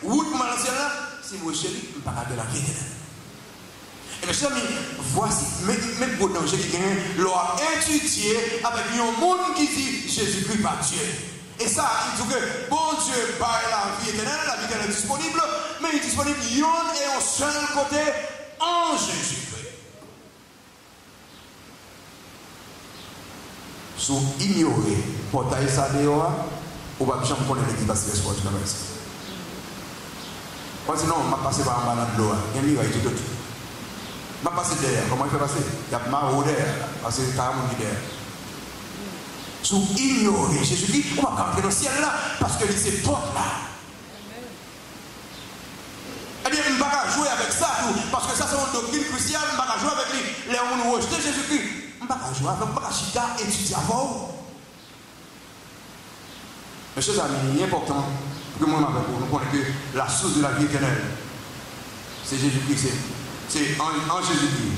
la route dans le ciel là. Si moi je te lis, je ne sais pas la vie. Et mes chers amis, voici, même pour danger qui gagne, leur étudier avec un monde qui dit Jésus-Christ pas Dieu. Et ça, il dit que bon Dieu par la vie éternelle est disponible, mais il est disponible yon et au seul côté en Jésus-Christ. Si vous ignorez portail ça dehors, vous ne pouvez jamais connaître l'équipe parce que c'est du commerce. Quand sinon, on va passer par un bas de l'eau, il y a un miracle tout. Je vais passer derrière. Comment il fait passer? Il y a marre derrière, parce que c'est un monde derrière. Si vous ignorez Jésus-Christ, on va camper dans le ciel là, parce que c'est porte là. Eh bien, on ne va pas jouer avec ça, parce que ça c'est une doctrine cruciale, on ne va pas jouer avec lui. Les gens rejeter Jésus-Christ. On ne va pas jouer avec, on ne va pas chita étudier avant. Mes chers amis, il est important pour que moi, nous connaissons que la source de la vie éternelle, c'est Jésus-Christ, c'est en Jésus-Christ.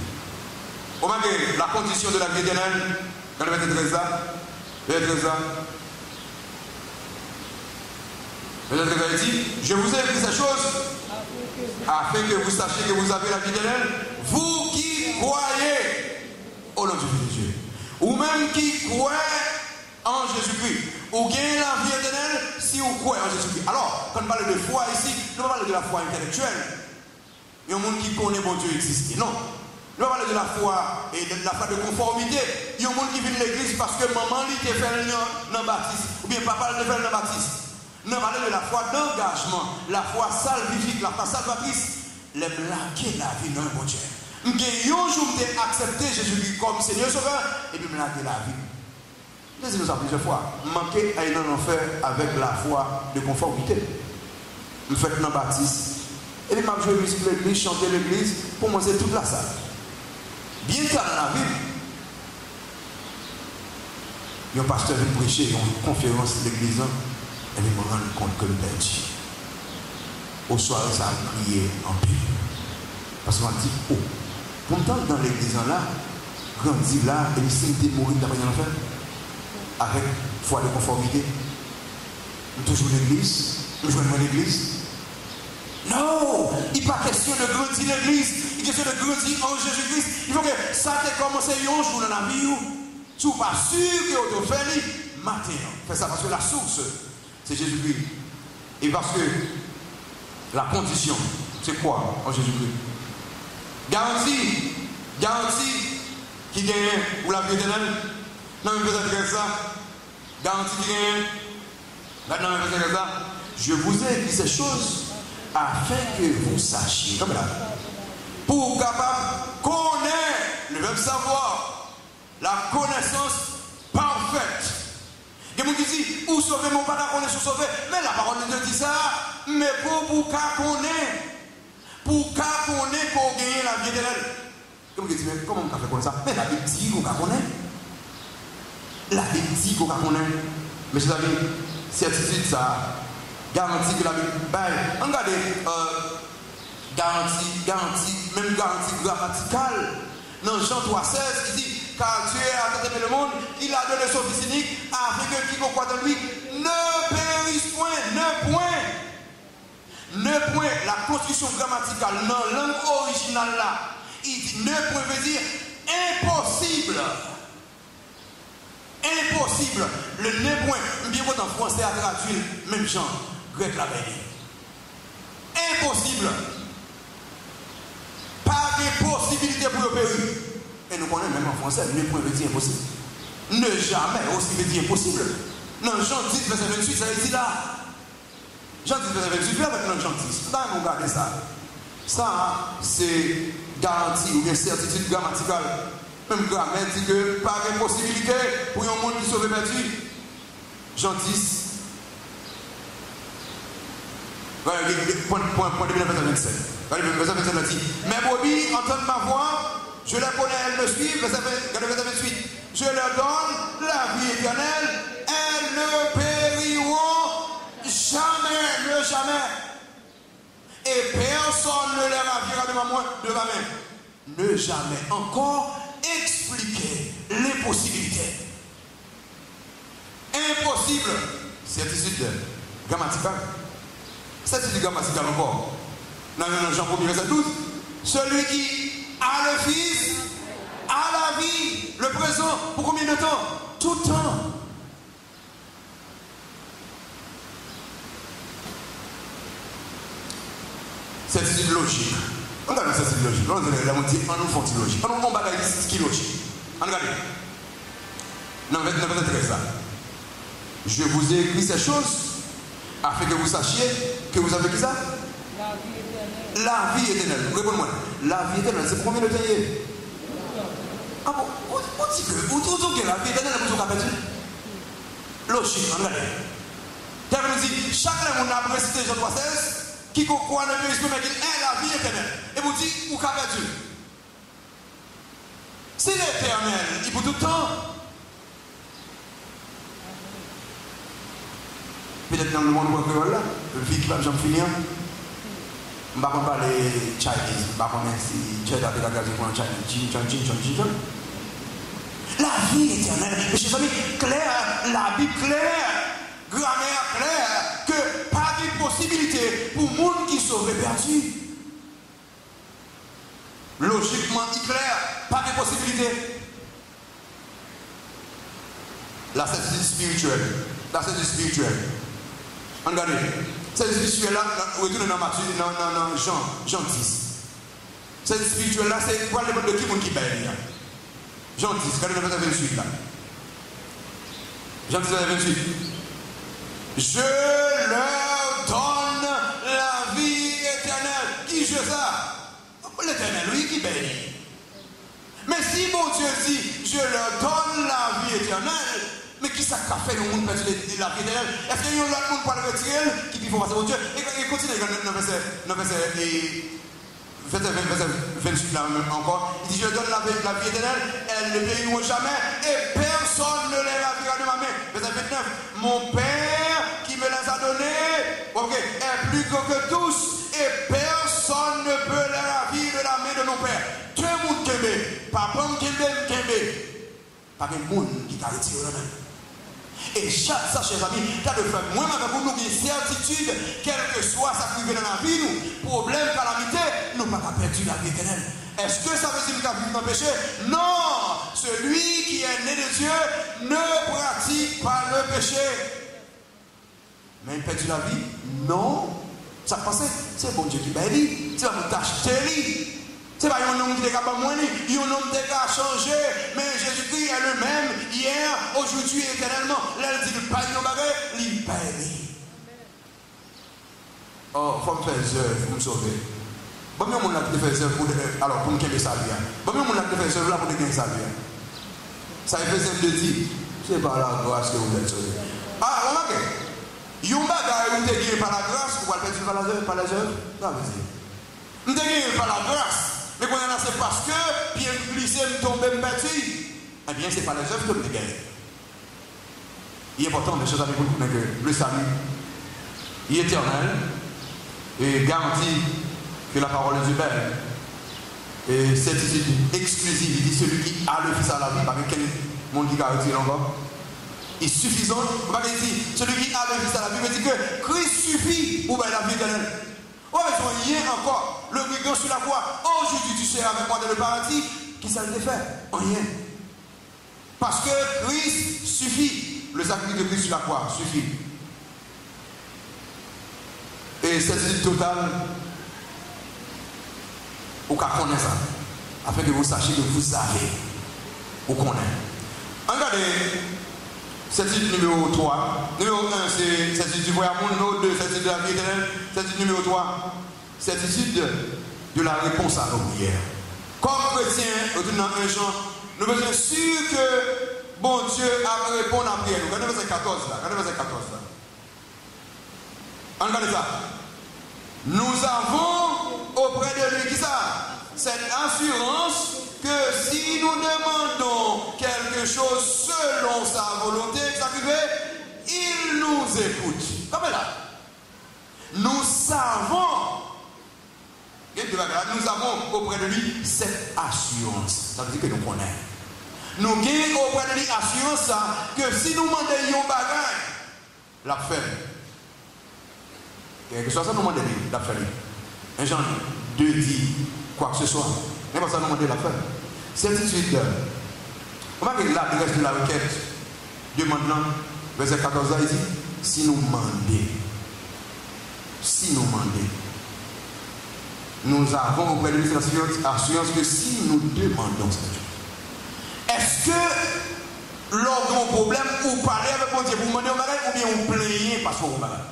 On va dire la condition de la vie éternelle, dans le verset 13 là. Verset 13 là. Verset 13 là, il dit, je vous ai écrit ces choses afin que vous sachiez que vous avez la vie éternelle, vous qui croyez au nom de Dieu, ou même qui croyez en Jésus-Christ, ou gagnez la vie éternelle si vous croyez en Jésus-Christ. Alors, quand on parle de foi ici, nous ne parlons pas de la foi intellectuelle. Il y a un monde qui connaît bon Dieu exister. Non. Nous parlons de la foi et de la foi de conformité. Il y a un monde qui vient de l'église parce que maman lui te fait un baptiste, ou bien papa lui te fait un baptiste. Nous parlons de la foi d'engagement, la foi salvifique, la foi salvatrice. Les blaguer la vie dans le bon Dieu. Un jour, j'ai accepté Jésus-Christ comme Seigneur Sauveur et puis me blaguer la vie. Nous avons plusieurs fois manqué à aller en enfer avec la foi de conformité. Nous faisons un baptiste. Et puis, je vais musique l'église, chanter l'église, pour moi, c'est toute la salle. Bien tard dans la vie, il y a un pasteur qui vient prêcher une conférence de l'église, et il me rend compte que le perdu. Au soir, ça a crié en paix. Parce qu'on dit, oh, pourtant dans l'église là, grandi là, et il s'est mourir d'après l'enfer, avec foi de conformité. Nous toujours l'église, nous jouons l'église. Non, il n'est pas question de grandir l'église, il est question de grandir en Jésus-Christ. Il faut que ça ait commencé un jour dans la vie, tu n'es pas sûr que tu fais le matin. Fais ça parce que la source, c'est Jésus-Christ. Et parce que la condition, c'est quoi en Jésus-Christ? Garantie qui gagne pour la vie éternelle. Non, mais peut-être que ça, garantie qui gagne. Maintenant, peut-être que ça, je vous ai écrit ces choses afin que vous sachiez, comme là, pour capable connaître, le verbe savoir, la connaissance parfaite. Il y a des gens qui disent, où sauver mon papa, qu'on est sauvé. Mais la parole de Dieu dit ça, mais pour connaître, pour connaître qu'on gagne la vie éternelle. Comme vous dites, mais comment on peut faire comme ça? Mais la Bible dit qu'on connaît. La Bible dit qu'on connaît. Mais chers amis, certitude ça, garantie que la Bible. Regardez, même garantie grammaticale. Dans Jean 3,16, il dit, car Dieu a tant aimé le monde, il a donné son Fils unique, afin que quiconque croit en lui ne périsse point, ne point. La construction grammaticale dans la langue originale là, il dit ne point veut dire impossible. Impossible. Le ne point, bien que en français à traduire, même genre, grec la béni. Impossible. Pas de possibilité pour le périr. Et nous connaissons même en français, ne point veut dire impossible. Ne jamais aussi veut dire impossible. Non, Jean 10, verset 28, ça dit là. Jean 10, verset 28, là maintenant Jean 10. Là, vous regardez ça. Ça, c'est garantie ou bien certitude grammaticale. Même grammaire dit que pas de possibilité pour un monde qui sauve perdu. Jean 10. Voilà, point de verset 27. Verset 27 dit, mes brebis entendent ma voix, je les connais, elles me suivent. Verset 28. Je leur donne la vie éternelle, elles ne périront jamais. Et personne ne les ravira de ma main. Ne jamais encore expliquer les possibilités. Impossible. Certitude grammaticale. Certitude grammaticale encore. Dans Jean 1er verset 12. Celui qui a le Fils a la vie. Le présent, pour combien de temps? Tout le temps. Certitude logique. On regarde ça, c'est logique. On nous font logique. On nous bagaille ce qui est logique. Regardez. Dans verset 13 là. Je vous ai écrit ces choses afin que vous sachiez que vous avez qui ça? La vie éternelle. Répondez-moi. La vie éternelle, c'est pour combien de temps? Ah bon? On dit que la vie éternelle est pour perdu. Logique, regardez. Terre nous dit, chaque monde a précisé Jean 3,16, qui croit ne peut exprimer qu'il est la vie éternelle. Et vous dites, où qu'a perdu? C'est l'éternel, il pour tout le temps. Peut-être dans le monde où là, le vie qui va jamais finir. Je ne vais pas parler Chinese, je ne vais pas parler si tu es dans le Chinese. La vie éternelle, mes chers amis, clair, la Bible claire, grammaire claire, que pas de possibilité pour le monde qui sauve perdu. Logiquement, il clair, pas de possibilité. La certitude spirituelle. La certitude spirituelle. Regardez. Cette spirituelle-là, retourne dans Jean 10. Cette spirituelle-là, c'est quoi le monde de qui baigne? Jean 10, regardez le verset 28 là. Jean 10, verset 28. Je leur donne la vie éternelle. Qui je ça? L'éternel, lui qui bénit. Mais si mon Dieu dit, je leur donne la vie éternelle, mais qui ça qu'a fait le monde perdu la vie éternelle? Est-ce qu'il y a un autre monde pour le retirer qui dit faut passer au Dieu? Et continue dans le verset 28 là encore. Il dit, je donne la vie éternelle, elles ne périront jamais, et personne ne les ravira de ma main. Verset 29. Mon Père qui me les a donnés, est plus grand que tous, et personne ne peut les ravir de la main de mon Père. Tout le monde qui aime, papa qui aime, pas de monde qui t'a retiré la main. Et chaque ça, chers amis, t'as de faire moi avec nous une certitude, quel que soit ça qui vient dans la vie, nous, problème, calamité, nous n'avons pas perdu la vie éternelle. Est-ce que ça veut dire qu'on a vécu dans le péché? Non! Celui qui est né de Dieu ne pratique pas le péché. Mais il perdu la vie? Non! Ça passe, c'est bon Dieu qui bénit. Tu vas nous t'acheter. C'est pas un homme qui est capable de mourir, il y a un homme qui a changé, mais Jésus-Christ est le même, hier, aujourd'hui, éternellement. Là, il dit, il paye nos bagages, il paye. Oh, il faut me faire œuvre pour me sauver. Bon, mais on a fait œuvre alors pour nous gagner sa vie. Bon, mais on a fait œuvre là pour nous gagner sa vie. Ça fait simple de dire, c'est par la grâce que vous êtes sauvés. Ah, remarquez, il y a un bagage où vous êtes gagné par la grâce, vous allez faire par les œuvres. Ça veut dire. Vous êtes gagné par la grâce, mais quand on a c'est parce que, puis glissé, me tombe, me bâti. Eh bien, c'est par les œuvres que vous êtes gagné. Il est important, mes chers amis, pour nous que le salut est éternel et garantit que la parole de Dieu est belle. Et certitude exclusive, il dit celui qui a le Fils à la vie, pas quel monde qui garantit encore. Il est suffisant. On va dire celui qui a le Fils à la vie, il dit que Christ suffit pour la vie éternelle. Oh, ils ont rien encore. Le brigand sur la croix. Aujourd'hui, tu seras avec moi dans le paradis. Qui ça le fait? Rien. Parce que Christ suffit. Le sacrifice de Christ sur la croix suffit. Et certitude totale. Vous connaissez ça, afin que vous sachiez que vous savez, vous connaissez. Regardez, certitude numéro 3. Numéro 1, c'est certitude du voyage. Numéro 2, certitude de la vie éternelle. Certitude numéro 3, certitude de la réponse à nos prières. Comme chrétiens, dans un Jean, nous sommes sûrs que bon Dieu a répondu à la prière. Regardez verset 14 là. Regardez verset 14 là. Regardez ça. Nous avons auprès de lui, qui ça? Cette assurance que si nous demandons quelque chose selon sa volonté, il nous écoute. Comme là. Nous savons, nous avons auprès de lui cette assurance. Ça veut dire que nous connaissons. Nous gagnons auprès de lui assurance que si nous demandons un bagage, la fait. Quelque chose, ça nous demande la faire. Un Jean 2 dit quoi que ce soit. Mais pas ça nous demande la faire. Certitude. On va regarder là, le reste de la requête. Dieu maintenant, verset 14, il dit si nous demandons, nous avons auprès de lui l'assurance que si nous demandons cette chose. Est-ce que lors de mon problème, vous parlez avec mon Dieu pour demander au bagage ou bien vous plaignez parce que vous bagage?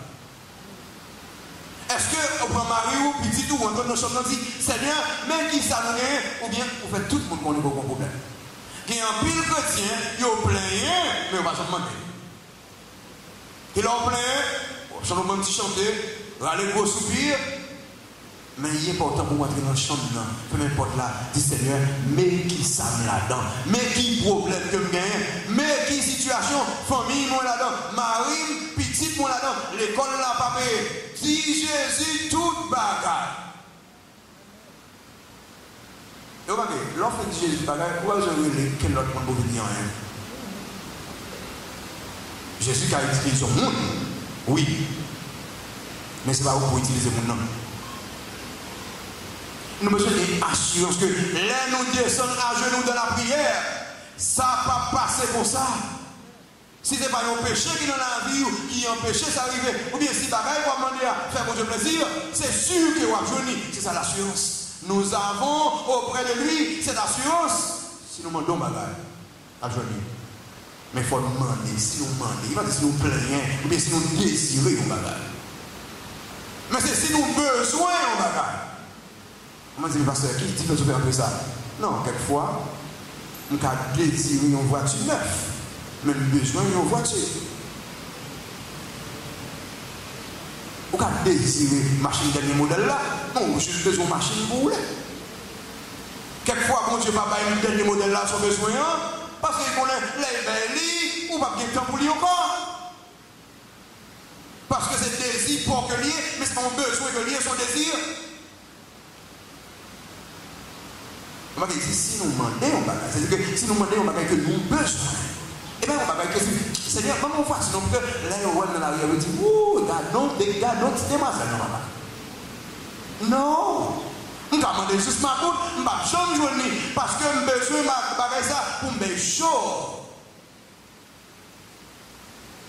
Est-ce que vous prenez mari ou petit ou entendez nos champs dit Seigneur, même qui ça nous gagne, ou bien vous faites tout le monde connaît beaucoup problème. Il y a un pile chrétien, il y a plein, mais on va se demander. Il y a plein, sur le même petit chanter, râler gros soupir, mais il est important pour entrer dans le champ dedans. Peu importe là, dit Seigneur, mais qui ça me là-dedans, mais qui problème que me gagne, mais qui situation, famille moi là-dedans, mari, petite moi là-dedans, l'école là pas payé. Dit Jésus, toute bagarre. Et vous voyez, l'offre de Jésus, bagarre, pourquoi je veux quel autre monde pour venir rien? Jésus qui a utilisé son monde, oui. Mais ce n'est pas vous pour utiliser mon nom. Nous avons besoin d'une assurance que là nous descendons à genoux dans la prière, ça ne va pas passer pour ça. Si ce n'est pas un péché qui est dans la vie, qui est un péché, ça arrive. Ou bien si bagaille va demander à faire pour Dieu plaisir, c'est sûr que vous avez. C'est ça l'assurance. Nous avons auprès de lui cette assurance. Si nous demandons bagaille, à journée. Mais il faut nous demander, si nous demandons, il va dire si nous plaignons, ou bien si nous désirons un bagaille. Mais c'est si nous besoin un bagaille. On m'a dit, pasteur, qui dit que je fais un peu ça? Non, quelquefois, nous avons désiré une voiture neuve. Même besoin d'une voiture. Vous avez désiré une machine dernier modèle là? Non, j'ai besoin d'une machine pour rouler. Quelquefois, quand tu ne vas pas un dernier modèle là, son besoin, parce qu'il connaît les belles, ou pas bien de temps pour lui encore. Parce que c'est désir pour que lié, mais c'est mon besoin que lié son désir. On va dire, si nous demandons un bagage, c'est-à-dire que si nous demandons un bagage que nous avons besoin, et bien on va dire que Seigneur, comment on fait sinon que là, on va dans l'arrière, on dit, ouh, non, c'est moi ça, non, papa. Non. Je vais demander juste ma route, je ne vais pas jouer parce que je besoin de bagage ça pour me chaud.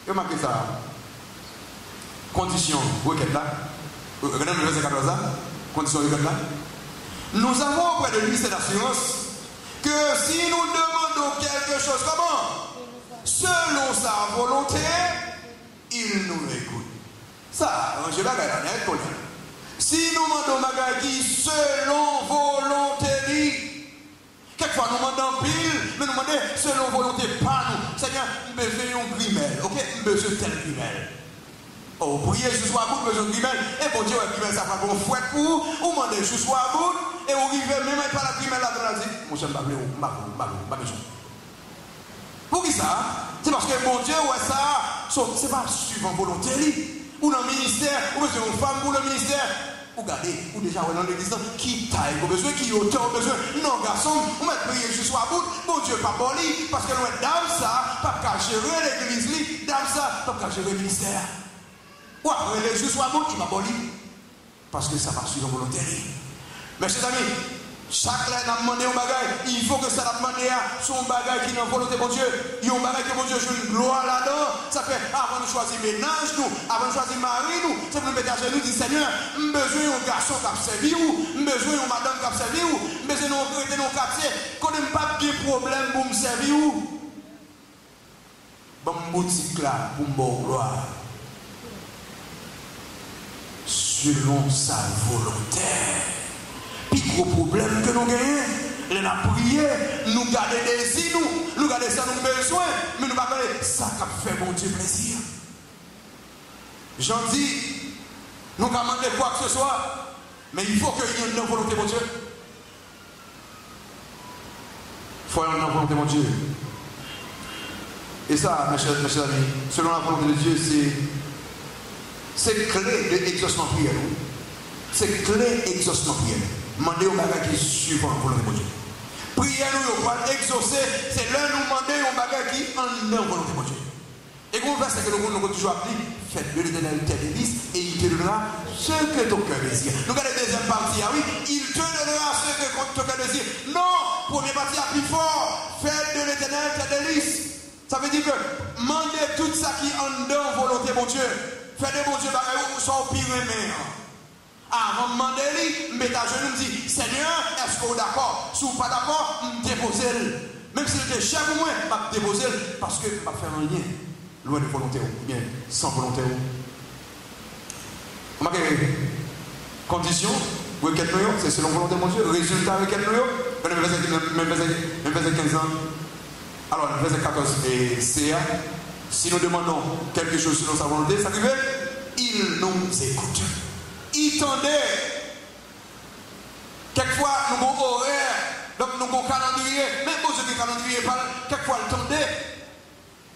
Et on ça. Condition, requête là. Regardez le verset 14 là. Condition requête là. Nous avons auprès de lui cette assurance que si nous demandons quelque chose, comment? Selon sa volonté, il nous écoute. Ça, je vais regarder, Si nous demandons bagay qui selon volonté, quelquefois nous demandons pile, mais nous demandons selon volonté pas nous. Seigneur, nous besoin d'un grimel, ok? Nous besoin tel grimel. Oh, priez ce soir bout, besoin de grimel. Et bon Dieu, grimel ça va qu'on fouette pour vous. Ou demandez ce soir bout, et vous arrivez même pas la grimel là dans la vie. Mon cher, pas besoin. Pour qui ça? C'est parce que bon Dieu, ouais ça, c'est pas suivant volonté. Ou dans le ministère, ou besoin d'une femme pour le ministère. Ou regardez, ou déjà dans l'église, qui taille, ou besoin, qui auteur, besoin. Non, garçon, on va prier ce soir bout. Bon Dieu, pas bon lit, parce que l'on est dame ça, pas qu'à gérer l'église, dame ça, pas qu'à gérer le ministère. Ou après les jours soient bons, il va bon lit. Parce que ça va suivre la volonté. Mais chers amis, chaque là n'a demandé un bagage, il faut que ça n'a demandé son bagage qui est dans la volonté de bon Dieu. Il y a un bagage que bon Dieu joue une gloire là-dedans. Ça fait avant de choisir ménage, nous, avant de choisir mari, nous, c'est pour nous mettre à genoux, dire Seigneur, j'ai besoin d'un garçon qui a servi ou, j'ai besoin d'une madame qui a servi ou, j'ai besoin d'un chrétien, d'un quartier, qu'on n'ait pas de problème pour me servir ou. Bon, boutique là, pour me gloire. Selon sa volonté. Puis gros problème que nous gagnons, nous avons prié, nous gardons des désirs, nous gardons ça nous besoin, mais nous ne pas ça qui fait bon Dieu plaisir. J'en dis, nous commandons quoi que ce soit, mais il faut qu'il y ait une volonté de Dieu. Il faut une volonté de Dieu. Et ça, mes chers amis, selon la volonté de Dieu, c'est clé de l'exaucement prière. C'est clé exaucement prière. Mandez au bagage qui suit la volonté de Dieu. Prière nous pour exaucer, c'est là nous demander au bagage qui en la volonté de Dieu. Et qu'on verset que nous avons toujours appris, faites de l'éternel tes délices et il te donnera ce que ton cœur désire. Nous regardons la deuxième partie, ah oui, il te donnera ce que ton cœur désire. Non, première partie à plus fort, faites de l'éternel tes délices. Ça veut dire que mandez tout ça qui en donne volonté de Dieu. Faites de bon Dieu bagage ou soit au pire aimé. Avant de demander, mettez à genoux, me dit Seigneur, est-ce que vous êtes d'accord? Si vous n'êtes pas d'accord, déposez-le. Même si c'était cher pour moi, je vais déposer parce que je ne vais pas faire un lien. Loin de volonté ou bien sans volonté ou. On a condition, c'est selon volonté de mon Dieu. Résultat avec quel même verset 15 ans. Alors, le verset 14 et CA. Si nous demandons quelque chose selon sa volonté, ça arrive, il nous écoute. Il tendait. Quelquefois, nous avons horaire, donc nous avons calendrier. Même si vous avez calendrier, quelquefois, il tendait.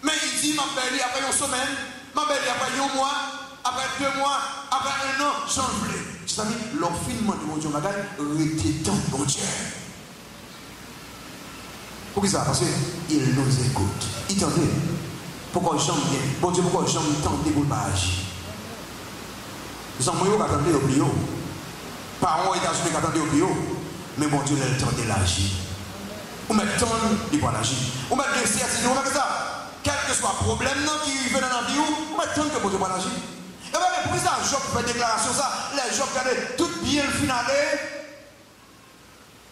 Mais il dit, ma belle, après une semaine, ma belle, après un mois, après 2 mois, après 1 an, j'en voulais. Tu sais, l'enfilement de mon Dieu, madame, était tant mon Dieu. Pourquoi ça? Parce qu'il nous écoute. Il tendait. Pourquoi j'aime bien? Bon Dieu, pourquoi j'aime tant de pour agir? Nous sommes mieux qu'attendre au bio. Parents États-Unis qui attendent au bio. Mais bon Dieu, il tendait l'agir. On met tant de pour l'agir. On met des certitudes, on met ça. Quel que soit le problème qui vient dans la vie, on met tant que bon Dieu pour l'agir. Et bien, pour ça, Job fait déclaration ça. Les Job regardent tout bien le finale.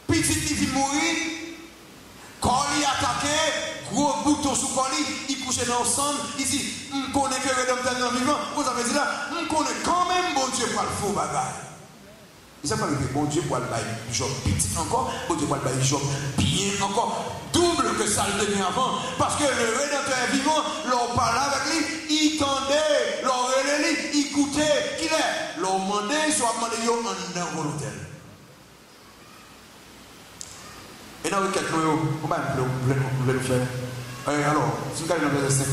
Petit qui vient mourir. Colis attaqué, gros bouton sous colis, il couche dans le sang, il dit, je connais que le rédempteur dans le vivant, vous avez dit là, je connais quand même bon Dieu pour le faux bagage. Il ne sait pas que bon Dieu pour le bail Job petit encore, bon Dieu pour le bail Job bien encore, double que ça le tenait avant, parce que le rédempteur est vivant, l'on parlait avec lui, il tendait, l'on relevait, il écoutait, qu'il est, l'on demandait, soit demandé en involontaire. Et dans le cas de nous, comment vous voulez le faire? Alors, si vous allez dans le verset 5,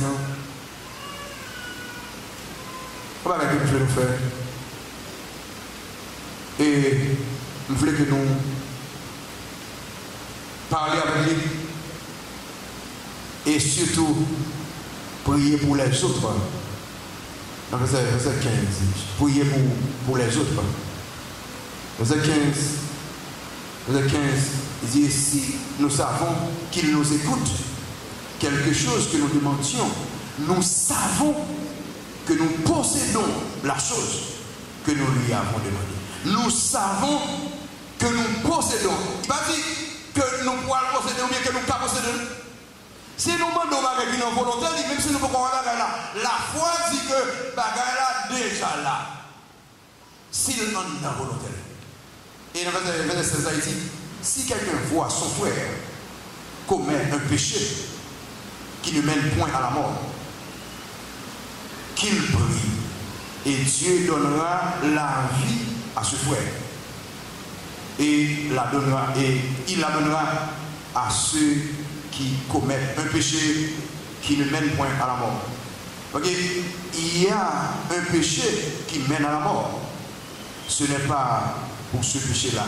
comment vous voulez le faire? Et vous voulez que nous parlions avec lui et surtout prier pour les autres. Dans le verset 15, prier pour les autres. Verset 15. Verset 15, il dit, si nous savons qu'il nous écoute, quelque chose que nous demandions, nous savons que nous possédons la chose que nous lui avons demandé. Nous savons que nous possédons. Il va dire que nous pouvons posséder ou bien que nous ne possédons. Si nous demandons avec une volonté, même si nous pouvons avoir la foi dit que bagaille là déjà là. s'il en a volontaire. Et dans le verset 16, il dit, si quelqu'un voit son frère commettre un péché qui ne mène point à la mort, qu'il prie, et Dieu donnera la vie à ce frère. Et il la donnera à ceux qui commettent un péché qui ne mène point à la mort. Ok, il y a un péché qui mène à la mort. Ce n'est pas pour ce péché-là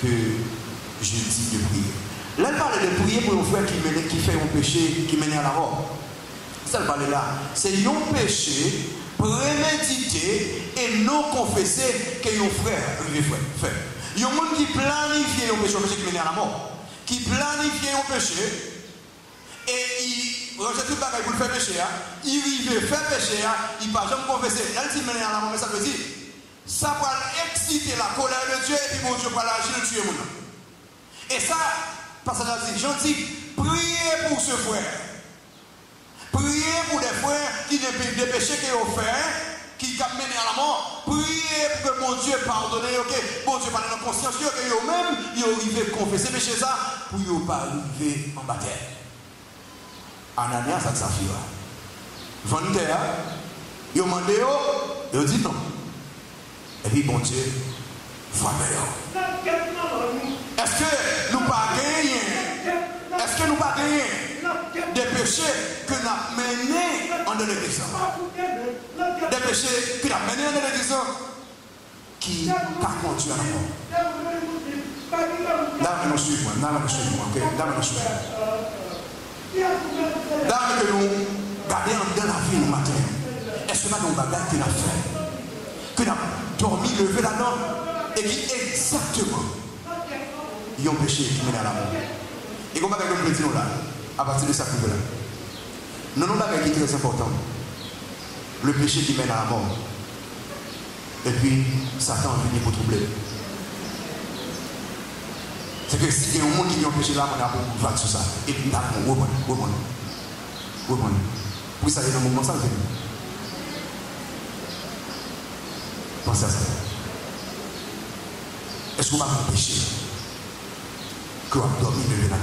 que je dis de prier. Là, il parle de prier pour un frère qui fait un péché qui mène à la mort. Ça, il parle là. C'est un péché prémédité et non confessé que un frère fait. Il y a un monde qui planifie un péché qui mène à la mort. Qui planifie un péché et il rejette tout le bagage pour le faire péché. Il veut faire péché, il ne va jamais confesser. Là, il dit mène à la mort, mais ça veut dire ça va exciter la colère de Dieu et puis bon Dieu va l'agir de tuer mon homme. Et ça, parce que j'en dis, priez pour ce frère. Priez pour des frères qui des péchés qu'ils ont fait, qui ont mené à la mort. Priez pour que mon Dieu pardonne, ok? Bon Dieu parle dans la conscience, que eux-mêmes, ils ont arrivé à confesser péché ça, pour ne pas arriver en bataille. Ananias, ça fait. Vendeur, ils ont demandé, ils ont dit non. Et puis, bon Dieu, frappez-le. Est-ce que nous pas gagné? Est-ce que nous pas gagné des péchés que nous avons menés en de l'église? Des péchés que nous avons menés en de l'église qui pas conduit à la mort. Là, nous suivons, ok? Là, nous suivons. Là, que nous gardons dans la vie le matin. Est-ce que nous avons un bagage que nous avons fait? Que nous avons dormi, levé la norme et qui exactement ils ont péché qui mène à la mort. Et comment nous le disons là, à partir de ça là. Non, non, qui est très important. Le péché qui mène à la mort. Et puis, Satan vient pour troubler. C'est que si il y a un monde qui a un péché là, on a pour voir sur ça. Et puis, on va reprendre. Pour ça, il y a un moment ça, pensez à ça. Est-ce qu'on va un péché que vous avez dormi de là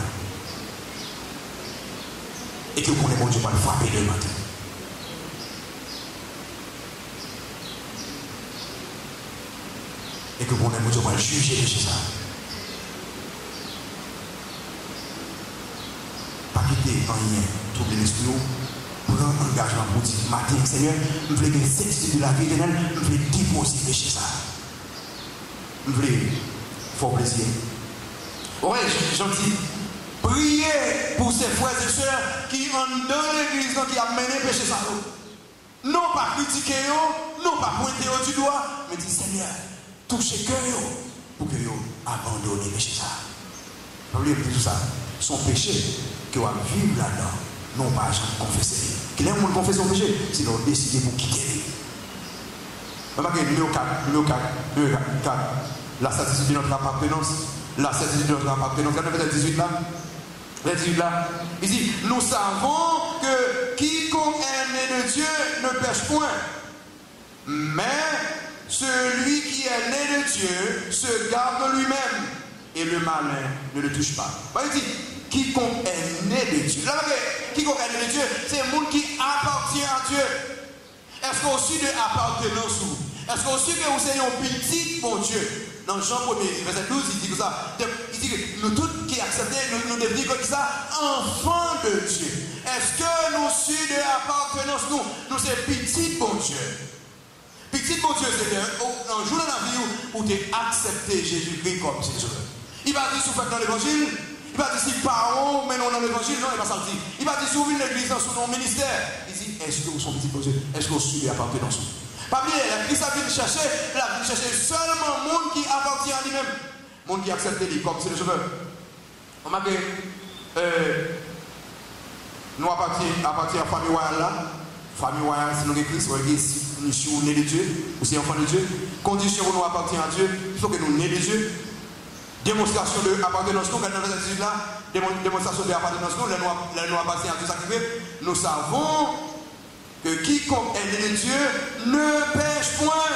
et que vous connaissez mon Dieu va le frapper le matin? Et que vous connaissez mon Dieu va le juger de chez ça? Pas quitter rien, troubler l'esprit, prendre un engagement pour dire matin, Seigneur, je veux que les certitudes de la vie éternelle, je veux déposer péché ça. Je veux faire plaisir. Ouais, j'en dis, priez pour ces frères et sœurs qui ont dans l'église qui ont mené péché ça. Non pas critiquer, non pas pointer du doigt, mais dire Seigneur, touchez cœur pour que vous abandonnez péché ça. Pas oublier tout ça. Son péché que vous vivre là-dedans, non pas à confesser. Qu'il y ait un monde confesse son péché, sinon décider pour quitter. Remarquez, numéro 4, la certitude de notre appartenance. La certitude de notre appartenance. Regardez le verset 18 là. Le 18 là. Il dit, nous savons que quiconque est né de Dieu ne pêche point. Mais celui qui est né de Dieu se garde lui-même. Et le malin ne le touche pas. Il dit, quiconque est né de Dieu. Là, quiconque est né de Dieu, c'est le monde qui appartient à Dieu. Est-ce qu'au sud de appartenance, est-ce qu'au sud que vous ayez un petit bon Dieu? Dans Jean 1er, verset 12, il dit que ça. Il dit que nous tous qui acceptons, nous devenons comme ça, enfants de Dieu. Est-ce que nous sud de appartenance, nous c'est petit bon Dieu? Petit bon Dieu, c'est un jour dans la vie où tu as accepté Jésus-Christ comme Sauveur. Il va dire, si vous faites dans l'évangile, il va dire, si parents, mais non dans l'évangile, non, il va sortir. Il va dire, si vous venez l'église dans son ministère, il dit, est-ce que vous sont petit bon Dieu? Est-ce que vous suivez l'appartenance? Pas bien, la Christ a venu chercher, seulement le monde qui appartient à lui-même. Le monde qui accepte lui comme c'est le Sauveur. On m'a dit, nous appartenons à la famille royale là. Famille royale, c'est nous Christ, nous sommes nés de Dieu, nous sommes enfants de Dieu. Condition où nous appartenons à Dieu, il faut que nous nés de Dieu. Démonstration de appartenance, nous, quand nous faisons là, démonstration de appartenance, nous appartenons à Dieu sacré. Nous savons que quiconque est né de Dieu ne pêche point.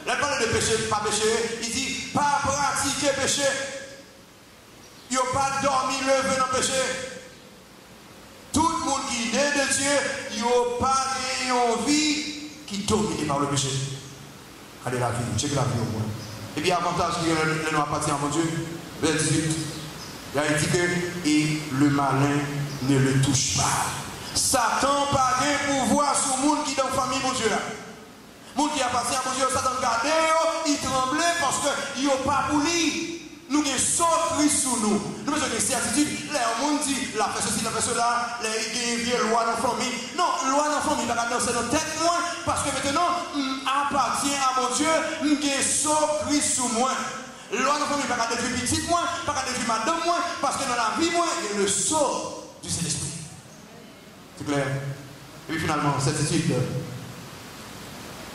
Là, il parle de péché, pas péché. Il dit, pas pratiquer péché. Il n'y a pas dormi, levé dans le péché. Tout le monde qui est de Dieu, il n'y a pas une vie qui est dominée par le péché. Allez, la vie, check la vie au moins. Et puis, avantage qui est nous appartient à mon Dieu, verset 18. Il a dit que et le malin ne le touche pas. Satan n'a pas de pouvoir sur le monde qui est dans la famille, mon Dieu. Le monde qui appartient à mon Dieu, Satan regardait, il tremblait parce qu'il n'y a pas pour lui. Nous avons sauvé Christ sous nous. Nous avons des certitudes. Le monde dit, la fait ceci, la fait cela, il y a une loi dans la famille. Non, loi dans la famille, il va danser dans la tête, moi, parce que maintenant, appartient à mon Dieu, nous avons sauvé Christ sous moi. Loi dans la famille, il va détruire petite, moi, il va détruire madame, moi, parce que dans la vie, moi, il y a le sceau du Saint-Esprit. C'est clair? Et puis finalement, certitude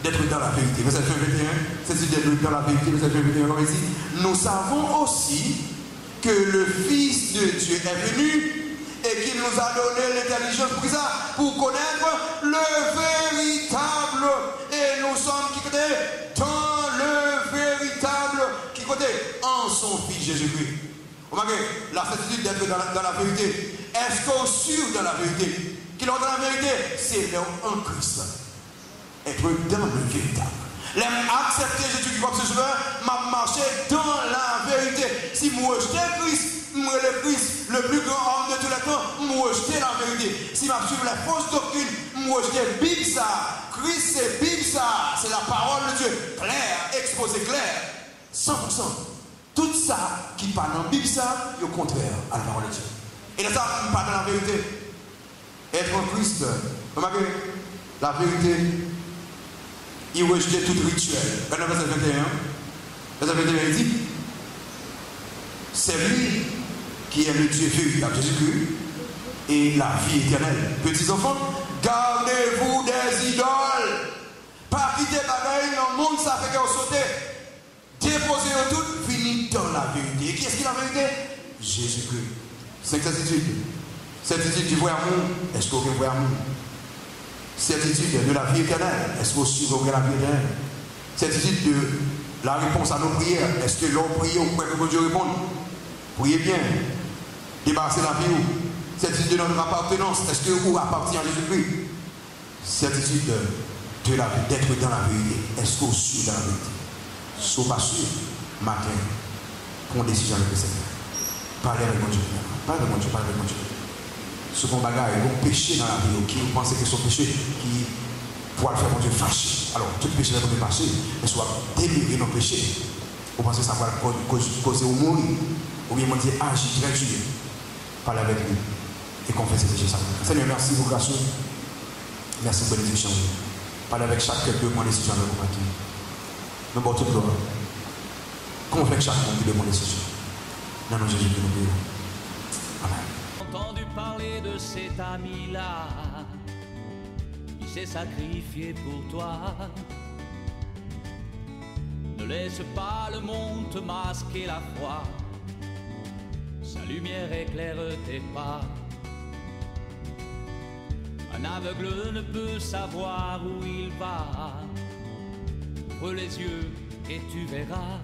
d'être dans la vérité. Verset 21, c'est d'être dans la vérité, verset 21, comme il dit, nous savons aussi que le Fils de Dieu est venu et qu'il nous a donné l'intelligence pour ça, pour connaître le véritable. Et nous sommes qui côté dans le véritable, qui côté en son Fils Jésus-Christ. Remarquez, la certitude d'être dans la vérité. Est-ce qu'on sûr dans la vérité? Qu'il est dans la vérité, c'est en Christ. Être dans le véritable. Accepter Jésus comme ce soir, m'a marché dans la vérité. Si moi rejeter Christ, moi le Christ, le plus grand homme de tous les temps, moi rejeter la vérité. Si m'a suivre la fausse doctrine, moi rejeter Bible ça. Christ c'est Bible ça. C'est la parole de Dieu. Claire, exposée claire. 100%. Tout ça qui parle dans la Bible ça, est au contraire à la parole de Dieu. Et là ça, on parle dans la vérité. Être en Christ, remarquez, la vérité. Il rejetait tout rituel. Verset 21. Verset 21, il dit, c'est lui qui est le Dieu véritable, Jésus-Christ, et la vie éternelle. Petits enfants, gardez-vous des idoles. Pas quitter bagaille dans le monde, ça fait qu'on saute. Déposez-vous tout, fini dans la vérité. Et qui est-ce qui est la vérité? Jésus-Christ. C'est certitude. Certitude du vrai amour. Est-ce qu'on veut vrai amour? Certitude de la vie éternelle. Est-ce que vous suivez la vie éternelle? Certitude de la réponse à nos prières. Est-ce que l'on prie ou que Dieu réponde? Priez bien. Débarrassez la vie. Certitude de notre appartenance. Est-ce que vous appartenez à Jésus-Christ? Certitude d'être dans la vérité. Est-ce que vous suivez la vérité? Si vous pas sûr, matin, prends une décision avec le Seigneur. Parlez avec mon Dieu. Parlez avec mon Dieu. Parlez avec mon Dieu. Ce qu'on bagaille, un péché dans la vie, qui vous pensez que ce péché qui pourra le faire mon Dieu fâché. Alors, tout péché va vous fâcher, mais soit délivrer nos péchés. Vous pensez que ça va causer au mourir, ou bien mon Dieu agir, tuer. Parlez avec lui et confessez ces péchés. Seigneur, merci pour grâce. Merci pour bénédiction. Parlez avec chaque demande décision avec vous matin. Nous avons toute gloire. Comment fait chaque monde qui demande décision? Dans nos Jésus qui nous prie. Amen. Entendu parler de cet ami-là qui s'est sacrifié pour toi. Ne laisse pas le monde te masquer la foi. Sa lumière éclaire tes pas. Un aveugle ne peut savoir où il va. Ouvre les yeux et tu verras.